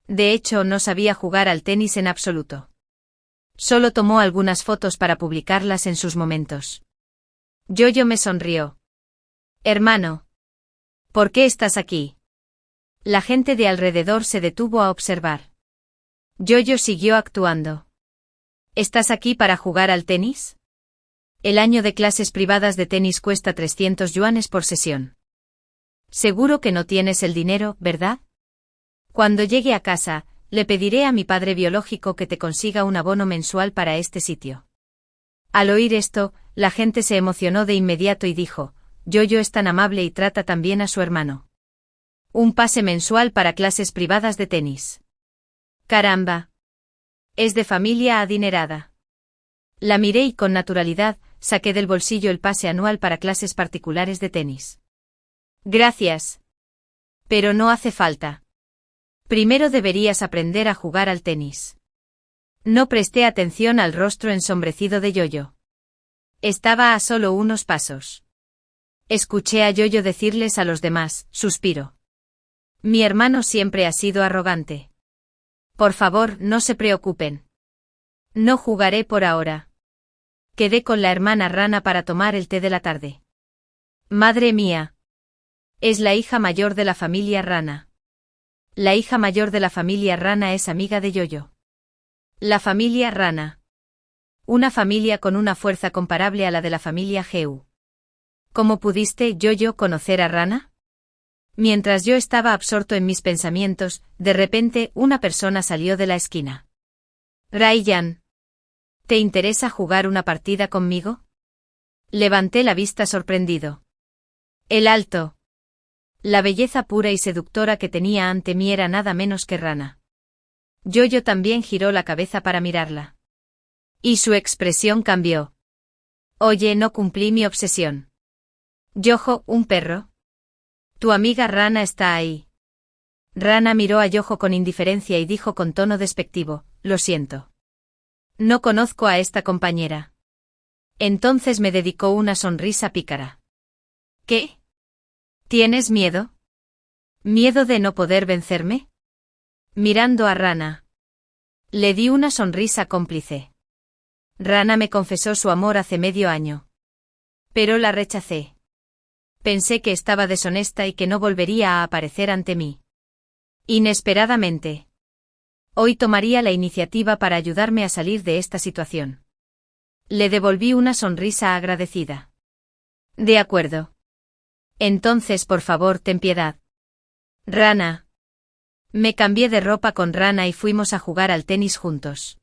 De hecho, no sabía jugar al tenis en absoluto. Solo tomó algunas fotos para publicarlas en sus momentos. Yo me sonrió. Hermano. ¿Por qué estás aquí? La gente de alrededor se detuvo a observar. Yo siguió actuando. ¿Estás aquí para jugar al tenis? El año de clases privadas de tenis cuesta 300 yuanes por sesión. Seguro que no tienes el dinero, ¿verdad? Cuando llegue a casa, le pediré a mi padre biológico que te consiga un abono mensual para este sitio. Al oír esto, la gente se emocionó de inmediato y dijo, Yo es tan amable y trata tan bien a su hermano. Un pase mensual para clases privadas de tenis. Caramba. Es de familia adinerada. La miré y con naturalidad, saqué del bolsillo el pase anual para clases particulares de tenis. Gracias. Pero no hace falta. Primero deberías aprender a jugar al tenis. No presté atención al rostro ensombrecido de Yo. Estaba a solo unos pasos. Escuché a Yo decirles a los demás, suspiro. Mi hermano siempre ha sido arrogante. Por favor, no se preocupen. No jugaré por ahora. Quedé con la hermana rana para tomar el té de la tarde. Madre mía. Es la hija mayor de la familia rana. La hija mayor de la familia rana es amiga de Yo. La familia rana. Una familia con una fuerza comparable a la de la familia Geu. ¿Cómo pudiste, Yo, conocer a Rana? Mientras yo estaba absorto en mis pensamientos, de repente una persona salió de la esquina. Ryan. ¿Te interesa jugar una partida conmigo? Levanté la vista sorprendido. El alto. La belleza pura y seductora que tenía ante mí era nada menos que Rana. Yo también giró la cabeza para mirarla. Y su expresión cambió. Oye, no cumplí mi obsesión. Yojo, ¿un perro? Tu amiga Rana está ahí. Rana miró a Yojo con indiferencia y dijo con tono despectivo, lo siento. No conozco a esta compañera. Entonces me dedicó una sonrisa pícara. ¿Qué? ¿Tienes miedo? ¿Miedo de no poder vencerme? Mirando a Rana. Le di una sonrisa cómplice. Rana me confesó su amor hace medio año. Pero la rechacé. Pensé que estaba deshonesta y que no volvería a aparecer ante mí. Inesperadamente. Hoy tomaría la iniciativa para ayudarme a salir de esta situación. Le devolví una sonrisa agradecida. De acuerdo. Entonces, por favor, ten piedad. Rana. Me cambié de ropa con Rana y fuimos a jugar al tenis juntos.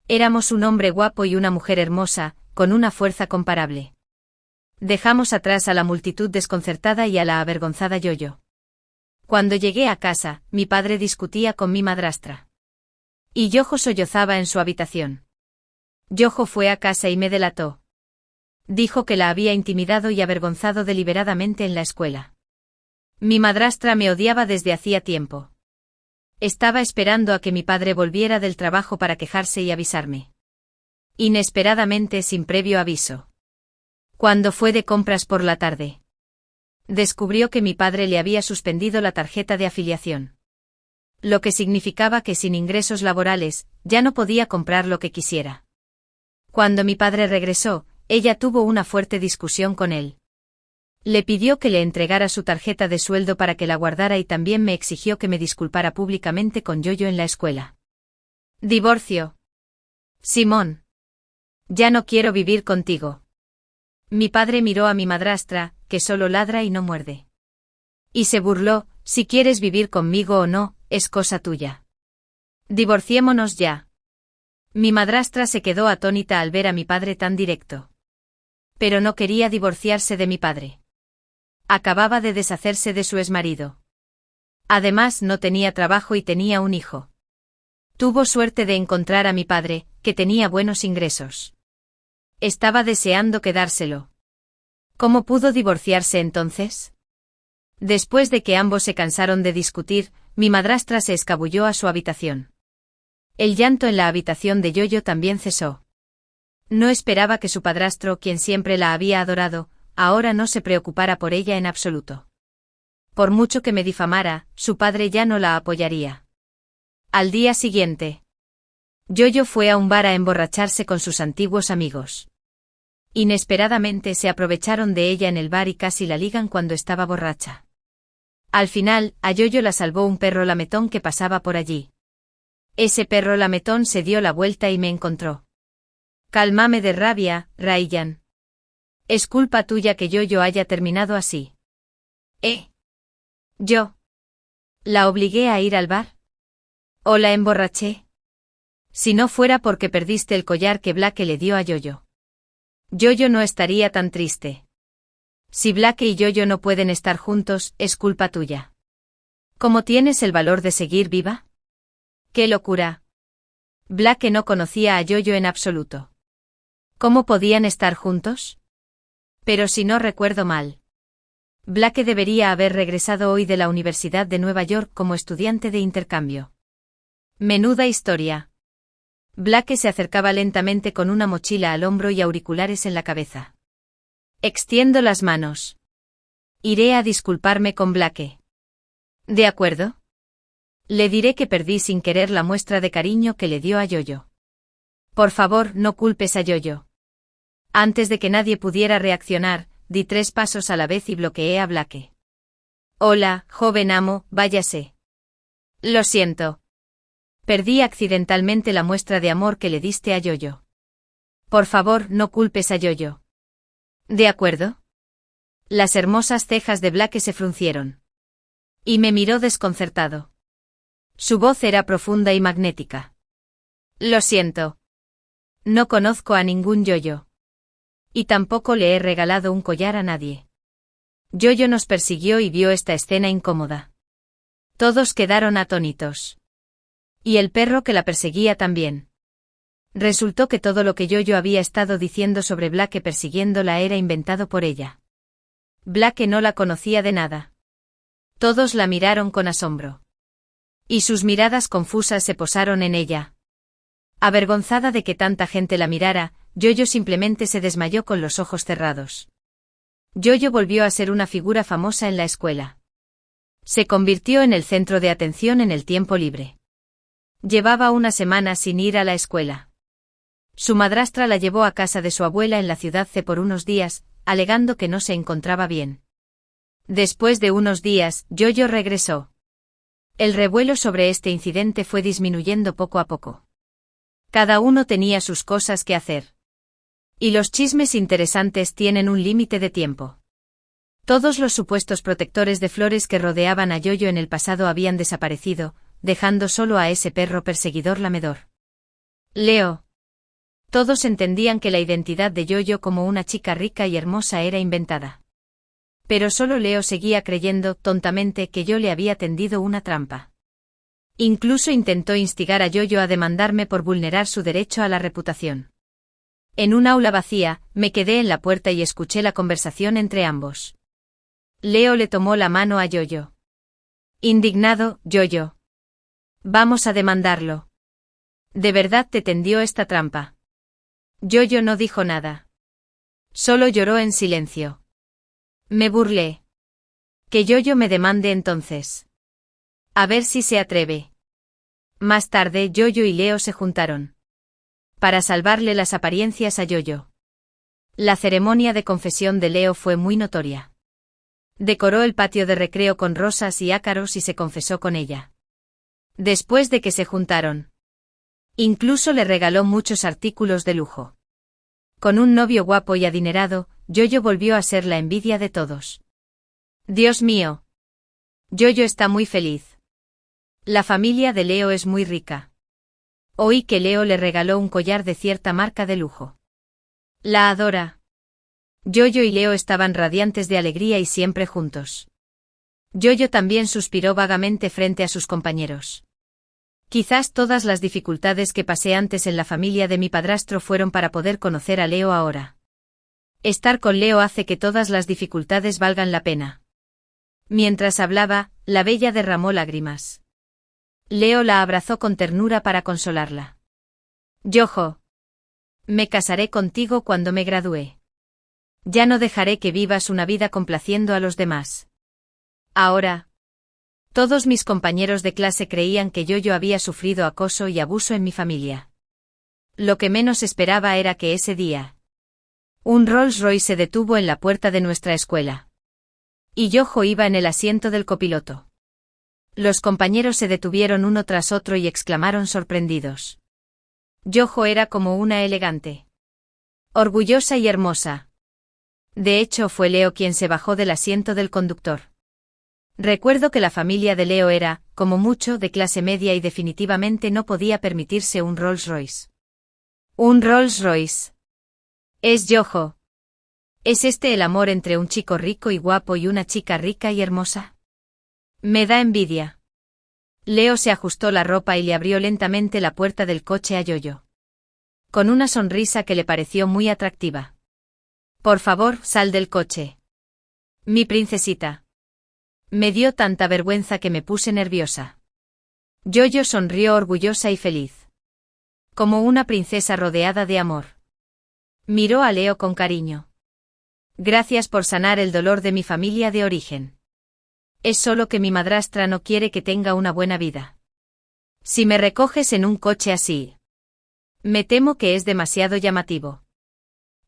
Éramos un hombre guapo y una mujer hermosa, con una fuerza comparable. Dejamos atrás a la multitud desconcertada y a la avergonzada Yoyo. Cuando llegué a casa, mi padre discutía con mi madrastra. Y Yojo sollozaba en su habitación. Yojo fue a casa y me delató. Dijo que la había intimidado y avergonzado deliberadamente en la escuela. Mi madrastra me odiaba desde hacía tiempo. Estaba esperando a que mi padre volviera del trabajo para quejarse y avisarme. Inesperadamente, sin previo aviso. Cuando fue de compras por la tarde, descubrió que mi padre le había suspendido la tarjeta de afiliación. Lo que significaba que sin ingresos laborales, ya no podía comprar lo que quisiera. Cuando mi padre regresó, ella tuvo una fuerte discusión con él. Le pidió que le entregara su tarjeta de sueldo para que la guardara y también me exigió que me disculpara públicamente con Yoyo en la escuela. Divorcio. Simón. Ya no quiero vivir contigo. Mi padre miró a mi madrastra, que solo ladra y no muerde. Y se burló: si quieres vivir conmigo o no, es cosa tuya. Divorciémonos ya. Mi madrastra se quedó atónita al ver a mi padre tan directo. Pero no quería divorciarse de mi padre. Acababa de deshacerse de su exmarido. Además, no tenía trabajo y tenía un hijo. Tuvo suerte de encontrar a mi padre, que tenía buenos ingresos. Estaba deseando quedárselo. ¿Cómo pudo divorciarse entonces? Después de que ambos se cansaron de discutir, mi madrastra se escabulló a su habitación. El llanto en la habitación de Yoyo también cesó. No esperaba que su padrastro, quien siempre la había adorado, ahora no se preocupara por ella en absoluto. Por mucho que me difamara, su padre ya no la apoyaría. Al día siguiente, Yoyo fue a un bar a emborracharse con sus antiguos amigos. Inesperadamente se aprovecharon de ella en el bar y casi la ligan cuando estaba borracha. Al final, a Yoyo la salvó un perro lametón que pasaba por allí. Ese perro lametón se dio la vuelta y me encontró. Cálmame de rabia, Ryan. Es culpa tuya que Yoyo haya terminado así. ¿Yo? ¿La obligué a ir al bar? ¿O la emborraché? Si no fuera porque perdiste el collar que Blake le dio a Yoyo. Yoyo no estaría tan triste. Si Blake y Yoyo no pueden estar juntos, es culpa tuya. ¿Cómo tienes el valor de seguir viva? ¡Qué locura! Blake no conocía a Yoyo en absoluto. ¿Cómo podían estar juntos? Pero si no recuerdo mal, Blake debería haber regresado hoy de la Universidad de Nueva York como estudiante de intercambio. Menuda historia. Blake se acercaba lentamente con una mochila al hombro y auriculares en la cabeza. Extiendo las manos. Iré a disculparme con Blake. ¿De acuerdo? Le diré que perdí sin querer la muestra de cariño que le dio a Yoyo. Por favor, no culpes a Yoyo. Antes de que nadie pudiera reaccionar, di 3 pasos a la vez y bloqueé a Blake. Hola, joven amo, váyase. Lo siento. Perdí accidentalmente la muestra de amor que le diste a Yoyo. Por favor, no culpes a Yoyo. ¿De acuerdo? Las hermosas cejas de Blake se fruncieron. Y me miró desconcertado. Su voz era profunda y magnética. Lo siento. No conozco a ningún Yoyo. Y tampoco le he regalado un collar a nadie. Yoyo nos persiguió y vio esta escena incómoda. Todos quedaron atónitos. Y el perro que la perseguía también. Resultó que todo lo que Yoyo había estado diciendo sobre Blake persiguiéndola era inventado por ella. Blake no la conocía de nada. Todos la miraron con asombro. Y sus miradas confusas se posaron en ella. Avergonzada de que tanta gente la mirara, Yoyo simplemente se desmayó con los ojos cerrados. Yoyo volvió a ser una figura famosa en la escuela. Se convirtió en el centro de atención en el tiempo libre. Llevaba una semana sin ir a la escuela. Su madrastra la llevó a casa de su abuela en la ciudad C por unos días, alegando que no se encontraba bien. Después de unos días, Yoyo regresó. El revuelo sobre este incidente fue disminuyendo poco a poco. Cada uno tenía sus cosas que hacer. Y los chismes interesantes tienen un límite de tiempo. Todos los supuestos protectores de flores que rodeaban a Yoyo en el pasado habían desaparecido, dejando solo a ese perro perseguidor lamedor. Leo. Todos entendían que la identidad de Yoyo como una chica rica y hermosa era inventada. Pero solo Leo seguía creyendo, tontamente, que yo le había tendido una trampa. Incluso intentó instigar a Yoyo a demandarme por vulnerar su derecho a la reputación. En un aula vacía, me quedé en la puerta y escuché la conversación entre ambos. Leo le tomó la mano a Yoyo. Indignado, Yoyo. Vamos a demandarlo. ¿De verdad te tendió esta trampa? Yoyo no dijo nada. Solo lloró en silencio. Me burlé. Que Yoyo me demande entonces. A ver si se atreve. Más tarde Yoyo y Leo se juntaron. Para salvarle las apariencias a Yoyo. La ceremonia de confesión de Leo fue muy notoria. Decoró el patio de recreo con rosas y ácaros y se confesó con ella. Después de que se juntaron. Incluso le regaló muchos artículos de lujo. Con un novio guapo y adinerado, Yoyo volvió a ser la envidia de todos. Dios mío. Yoyo está muy feliz. La familia de Leo es muy rica. Oí que Leo le regaló un collar de cierta marca de lujo. La adora. Yoyo y Leo estaban radiantes de alegría y siempre juntos. Yoyo también suspiró vagamente frente a sus compañeros. Quizás todas las dificultades que pasé antes en la familia de mi padrastro fueron para poder conocer a Leo ahora. Estar con Leo hace que todas las dificultades valgan la pena. Mientras hablaba, la bella derramó lágrimas. Leo la abrazó con ternura para consolarla. Yojo. Me casaré contigo cuando me gradúe. Ya no dejaré que vivas una vida complaciendo a los demás. Ahora. Todos mis compañeros de clase creían que Yoyo había sufrido acoso y abuso en mi familia. Lo que menos esperaba era que ese día. Un Rolls Royce se detuvo en la puerta de nuestra escuela. Y Yojo iba en el asiento del copiloto. Los compañeros se detuvieron uno tras otro y exclamaron sorprendidos. Yojo era como una elegante. Orgullosa y hermosa. De hecho fue Leo quien se bajó del asiento del conductor. Recuerdo que la familia de Leo era, como mucho, de clase media y definitivamente no podía permitirse un Rolls Royce. Un Rolls Royce. Es Yojo. ¿Es este el amor entre un chico rico y guapo y una chica rica y hermosa? Me da envidia. Leo se ajustó la ropa y le abrió lentamente la puerta del coche a Yoyo. Con una sonrisa que le pareció muy atractiva. Por favor, sal del coche. Mi princesita. Me dio tanta vergüenza que me puse nerviosa. Yoyo sonrió orgullosa y feliz. Como una princesa rodeada de amor. Miró a Leo con cariño. Gracias por sanar el dolor de mi familia de origen. Es solo que mi madrastra no quiere que tenga una buena vida. Si me recoges en un coche así. Me temo que es demasiado llamativo.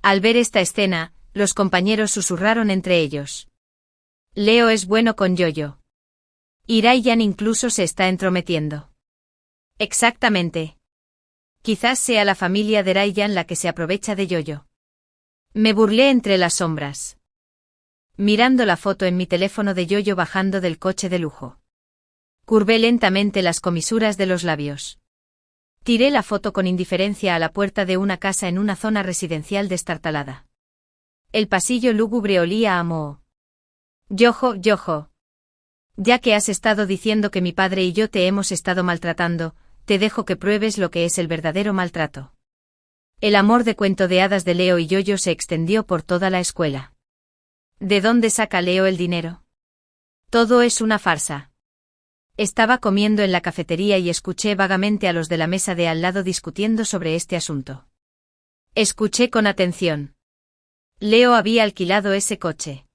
Al ver esta escena, los compañeros susurraron entre ellos. Leo es bueno con Yoyo. Y Ryan incluso se está entrometiendo. Exactamente. Quizás sea la familia de Ryan la que se aprovecha de Yoyo. Me burlé entre las sombras. Mirando la foto en mi teléfono de Yoyo bajando del coche de lujo. Curvé lentamente las comisuras de los labios. Tiré la foto con indiferencia a la puerta de una casa en una zona residencial destartalada. El pasillo lúgubre olía a moho. Yojo, Yojo. Ya que has estado diciendo que mi padre y yo te hemos estado maltratando, te dejo que pruebes lo que es el verdadero maltrato. El amor de cuento de hadas de Leo y Yoyo se extendió por toda la escuela. ¿De dónde saca Leo el dinero? Todo es una farsa. Estaba comiendo en la cafetería y escuché vagamente a los de la mesa de al lado discutiendo sobre este asunto. Escuché con atención. Leo había alquilado ese coche.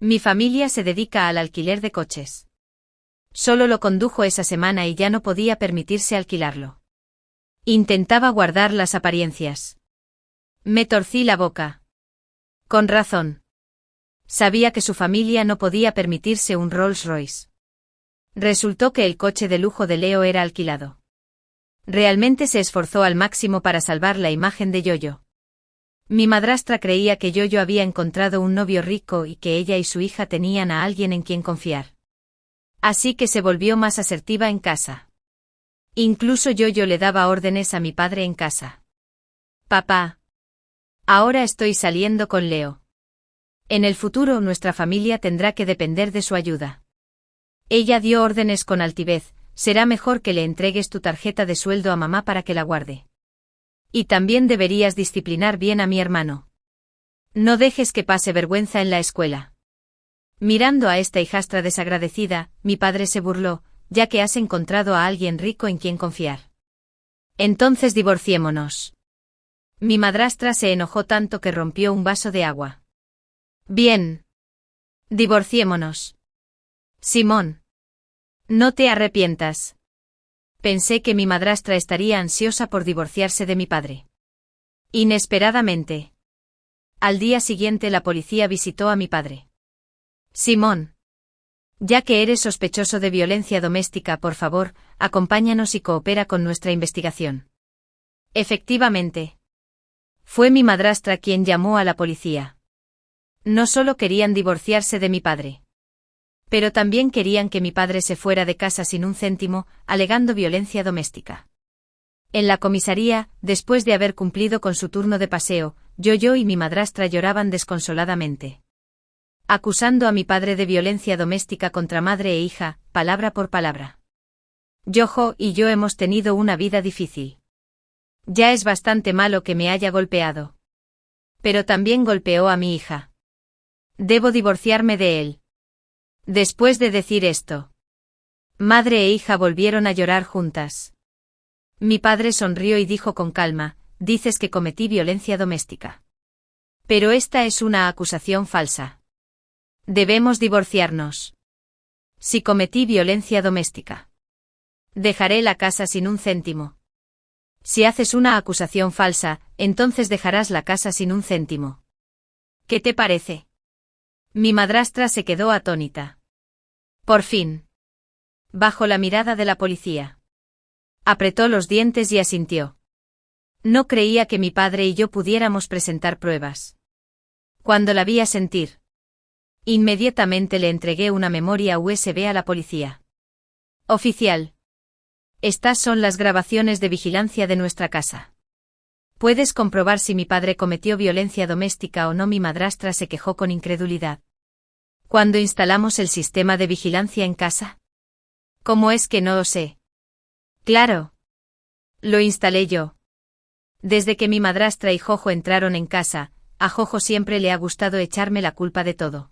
Mi familia se dedica al alquiler de coches. Solo lo condujo esa semana y ya no podía permitirse alquilarlo. Intentaba guardar las apariencias. Me torcí la boca. Con razón. Sabía que su familia no podía permitirse un Rolls Royce. Resultó que el coche de lujo de Leo era alquilado. Realmente se esforzó al máximo para salvar la imagen de Yoyo. Mi madrastra creía que Yoyo había encontrado un novio rico y que ella y su hija tenían a alguien en quien confiar. Así que se volvió más asertiva en casa. Incluso Yoyo le daba órdenes a mi padre en casa. Papá. Ahora estoy saliendo con Leo. En el futuro nuestra familia tendrá que depender de su ayuda. Ella dio órdenes con altivez: será mejor que le entregues tu tarjeta de sueldo a mamá para que la guarde. Y también deberías disciplinar bien a mi hermano. No dejes que pase vergüenza en la escuela. Mirando a esta hijastra desagradecida, mi padre se burló: ya que has encontrado a alguien rico en quien confiar. Entonces divorciémonos. Mi madrastra se enojó tanto que rompió un vaso de agua. Bien. Divorciémonos. Simón. No te arrepientas. Pensé que mi madrastra estaría ansiosa por divorciarse de mi padre. Inesperadamente. Al día siguiente la policía visitó a mi padre. Simón. Ya que eres sospechoso de violencia doméstica, por favor, acompáñanos y coopera con nuestra investigación. Efectivamente. Fue mi madrastra quien llamó a la policía. No solo querían divorciarse de mi padre, pero también querían que mi padre se fuera de casa sin un céntimo, alegando violencia doméstica. En la comisaría, después de haber cumplido con su turno de paseo, Yoyo y mi madrastra lloraban desconsoladamente, acusando a mi padre de violencia doméstica contra madre e hija, palabra por palabra. Yojo y yo hemos tenido una vida difícil. Ya es bastante malo que me haya golpeado. Pero también golpeó a mi hija. Debo divorciarme de él. Después de decir esto, madre e hija volvieron a llorar juntas. Mi padre sonrió y dijo con calma: dices que cometí violencia doméstica. Pero esta es una acusación falsa. Debemos divorciarnos. Si cometí violencia doméstica, dejaré la casa sin un céntimo. Si haces una acusación falsa, entonces dejarás la casa sin un céntimo. ¿Qué te parece? Mi madrastra se quedó atónita. Por fin. Bajo la mirada de la policía. Apretó los dientes y asintió. No creía que mi padre y yo pudiéramos presentar pruebas. Cuando la vi asentir, inmediatamente le entregué una memoria USB a la policía. Oficial. Estas son las grabaciones de vigilancia de nuestra casa. ¿Puedes comprobar si mi padre cometió violencia doméstica o no? Mi madrastra se quejó con incredulidad. ¿Cuándo instalamos el sistema de vigilancia en casa? ¿Cómo es que no lo sé? Claro. Lo instalé yo. Desde que mi madrastra y Jojo entraron en casa, a Jojo siempre le ha gustado echarme la culpa de todo.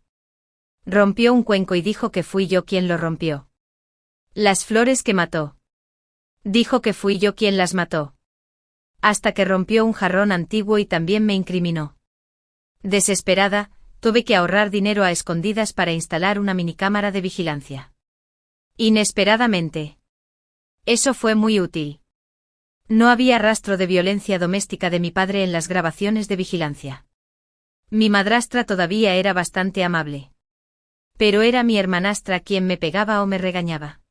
Rompió un cuenco y dijo que fui yo quien lo rompió. Las flores que mató. Dijo que fui yo quien las mató. Hasta que rompió un jarrón antiguo y también me incriminó. Desesperada, tuve que ahorrar dinero a escondidas para instalar una minicámara de vigilancia. Inesperadamente. Eso fue muy útil. No había rastro de violencia doméstica de mi padre en las grabaciones de vigilancia. Mi madrastra todavía era bastante amable. Pero era mi hermanastra quien me pegaba o me regañaba.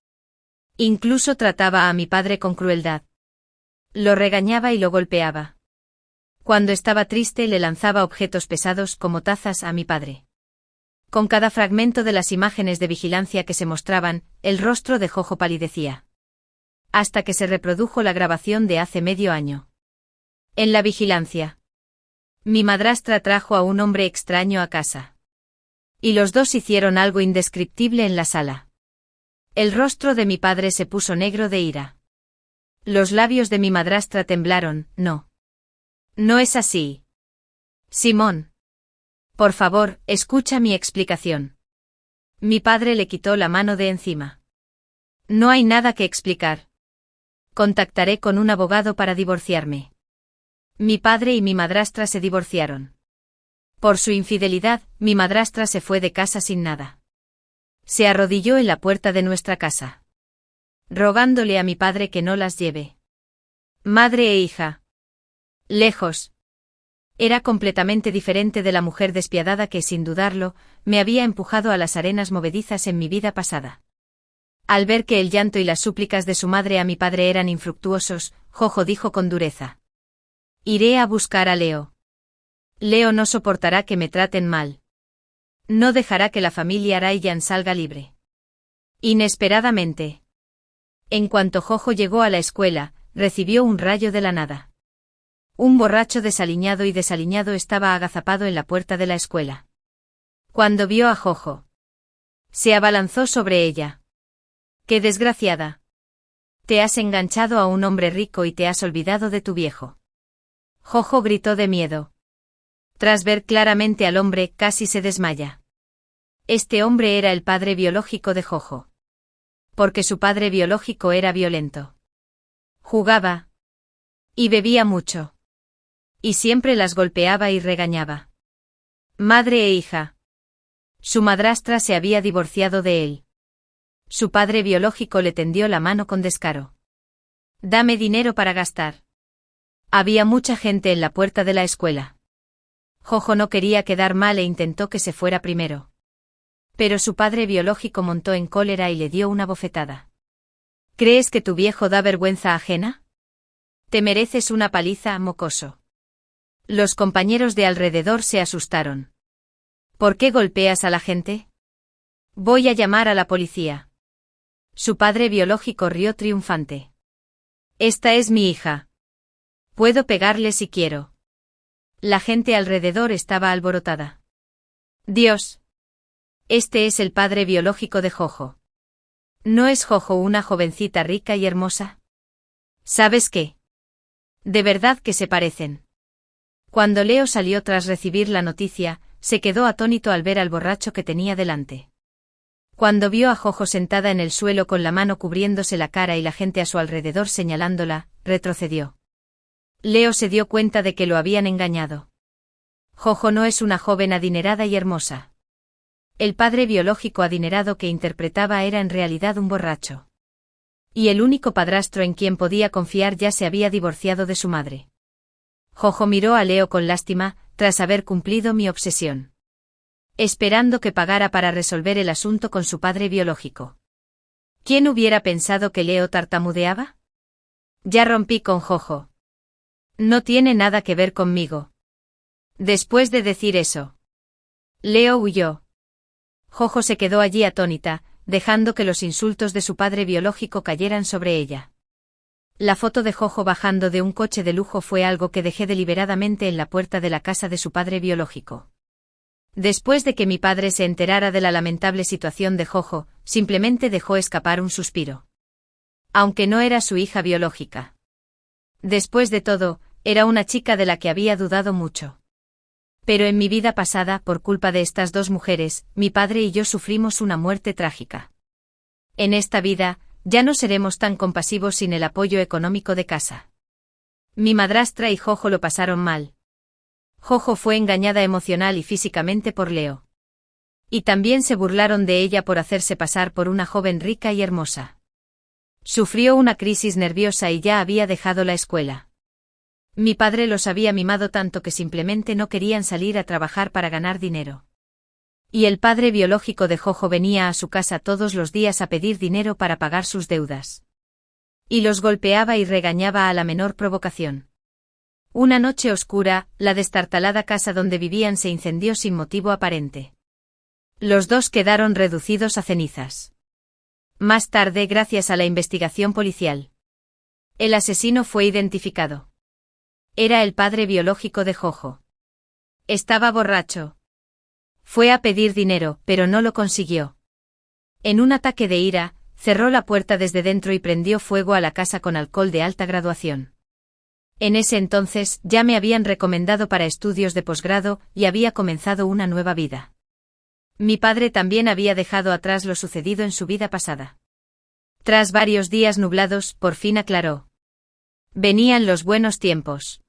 Incluso trataba a mi padre con crueldad. Lo regañaba y lo golpeaba. Cuando estaba triste le lanzaba objetos pesados como tazas a mi padre. Con cada fragmento de las imágenes de vigilancia que se mostraban, el rostro de Jojo palidecía. Hasta que se reprodujo la grabación de hace medio año. En la vigilancia, mi madrastra trajo a un hombre extraño a casa. Y los dos hicieron algo indescriptible en la sala. El rostro de mi padre se puso negro de ira. Los labios de mi madrastra temblaron. No. No es así. Simón. Por favor, escucha mi explicación. Mi padre le quitó la mano de encima. No hay nada que explicar. Contactaré con un abogado para divorciarme. Mi padre y mi madrastra se divorciaron. Por su infidelidad, mi madrastra se fue de casa sin nada. Se arrodilló en la puerta de nuestra casa, rogándole a mi padre que no las lleve. Madre e hija. Lejos. Era completamente diferente de la mujer despiadada que, sin dudarlo, me había empujado a las arenas movedizas en mi vida pasada. Al ver que el llanto y las súplicas de su madre a mi padre eran infructuosos, Jojo dijo con dureza: Iré a buscar a Leo. Leo no soportará que me traten mal. No dejará que la familia Ryan salga libre. Inesperadamente. En cuanto Jojo llegó a la escuela, recibió un rayo de la nada. Un borracho desaliñado y desaliñado estaba agazapado en la puerta de la escuela. Cuando vio a Jojo, se abalanzó sobre ella. ¡Qué desgraciada! Te has enganchado a un hombre rico y te has olvidado de tu viejo. Jojo gritó de miedo. Tras ver claramente al hombre, casi se desmaya. Este hombre era el padre biológico de Jojo. Porque su padre biológico era violento. Jugaba. Y bebía mucho. Y siempre las golpeaba y regañaba. Madre e hija. Su madrastra se había divorciado de él. Su padre biológico le tendió la mano con descaro. Dame dinero para gastar. Había mucha gente en la puerta de la escuela. Jojo no quería quedar mal e intentó que se fuera primero. Pero su padre biológico montó en cólera y le dio una bofetada. ¿Crees que tu viejo da vergüenza ajena? Te mereces una paliza, mocoso. Los compañeros de alrededor se asustaron. ¿Por qué golpeas a la gente? Voy a llamar a la policía. Su padre biológico rió triunfante. Esta es mi hija. Puedo pegarle si quiero. La gente alrededor estaba alborotada. Dios. Este es el padre biológico de Jojo. ¿No es Jojo una jovencita rica y hermosa? ¿Sabes qué? De verdad que se parecen. Cuando Leo salió tras recibir la noticia, se quedó atónito al ver al borracho que tenía delante. Cuando vio a Jojo sentada en el suelo con la mano cubriéndose la cara y la gente a su alrededor señalándola, retrocedió. Leo se dio cuenta de que lo habían engañado. Jojo no es una joven adinerada y hermosa. El padre biológico adinerado que interpretaba era en realidad un borracho. Y el único padrastro en quien podía confiar ya se había divorciado de su madre. Jojo miró a Leo con lástima, tras haber cumplido mi obsesión. Esperando que pagara para resolver el asunto con su padre biológico. ¿Quién hubiera pensado que Leo tartamudeaba? Ya rompí con Jojo. No tiene nada que ver conmigo. Después de decir eso, Leo huyó. Jojo se quedó allí atónita, dejando que los insultos de su padre biológico cayeran sobre ella. La foto de Jojo bajando de un coche de lujo fue algo que dejé deliberadamente en la puerta de la casa de su padre biológico. Después de que mi padre se enterara de la lamentable situación de Jojo, simplemente dejó escapar un suspiro. Aunque no era su hija biológica. Después de todo, era una chica de la que había dudado mucho. Pero en mi vida pasada, por culpa de estas dos mujeres, mi padre y yo sufrimos una muerte trágica. En esta vida, ya no seremos tan compasivos sin el apoyo económico de casa. Mi madrastra y Jojo lo pasaron mal. Jojo fue engañada emocional y físicamente por Leo. Y también se burlaron de ella por hacerse pasar por una joven rica y hermosa. Sufrió una crisis nerviosa y ya había dejado la escuela. Mi padre los había mimado tanto que simplemente no querían salir a trabajar para ganar dinero. Y el padre biológico de Jojo venía a su casa todos los días a pedir dinero para pagar sus deudas. Y los golpeaba y regañaba a la menor provocación. Una noche oscura, la destartalada casa donde vivían se incendió sin motivo aparente. Los dos quedaron reducidos a cenizas. Más tarde, gracias a la investigación policial, el asesino fue identificado. Era el padre biológico de Jojo. Estaba borracho. Fue a pedir dinero, pero no lo consiguió. En un ataque de ira, cerró la puerta desde dentro y prendió fuego a la casa con alcohol de alta graduación. En ese entonces, ya me habían recomendado para estudios de posgrado y había comenzado una nueva vida. Mi padre también había dejado atrás lo sucedido en su vida pasada. Tras varios días nublados, por fin aclaró. Venían los buenos tiempos.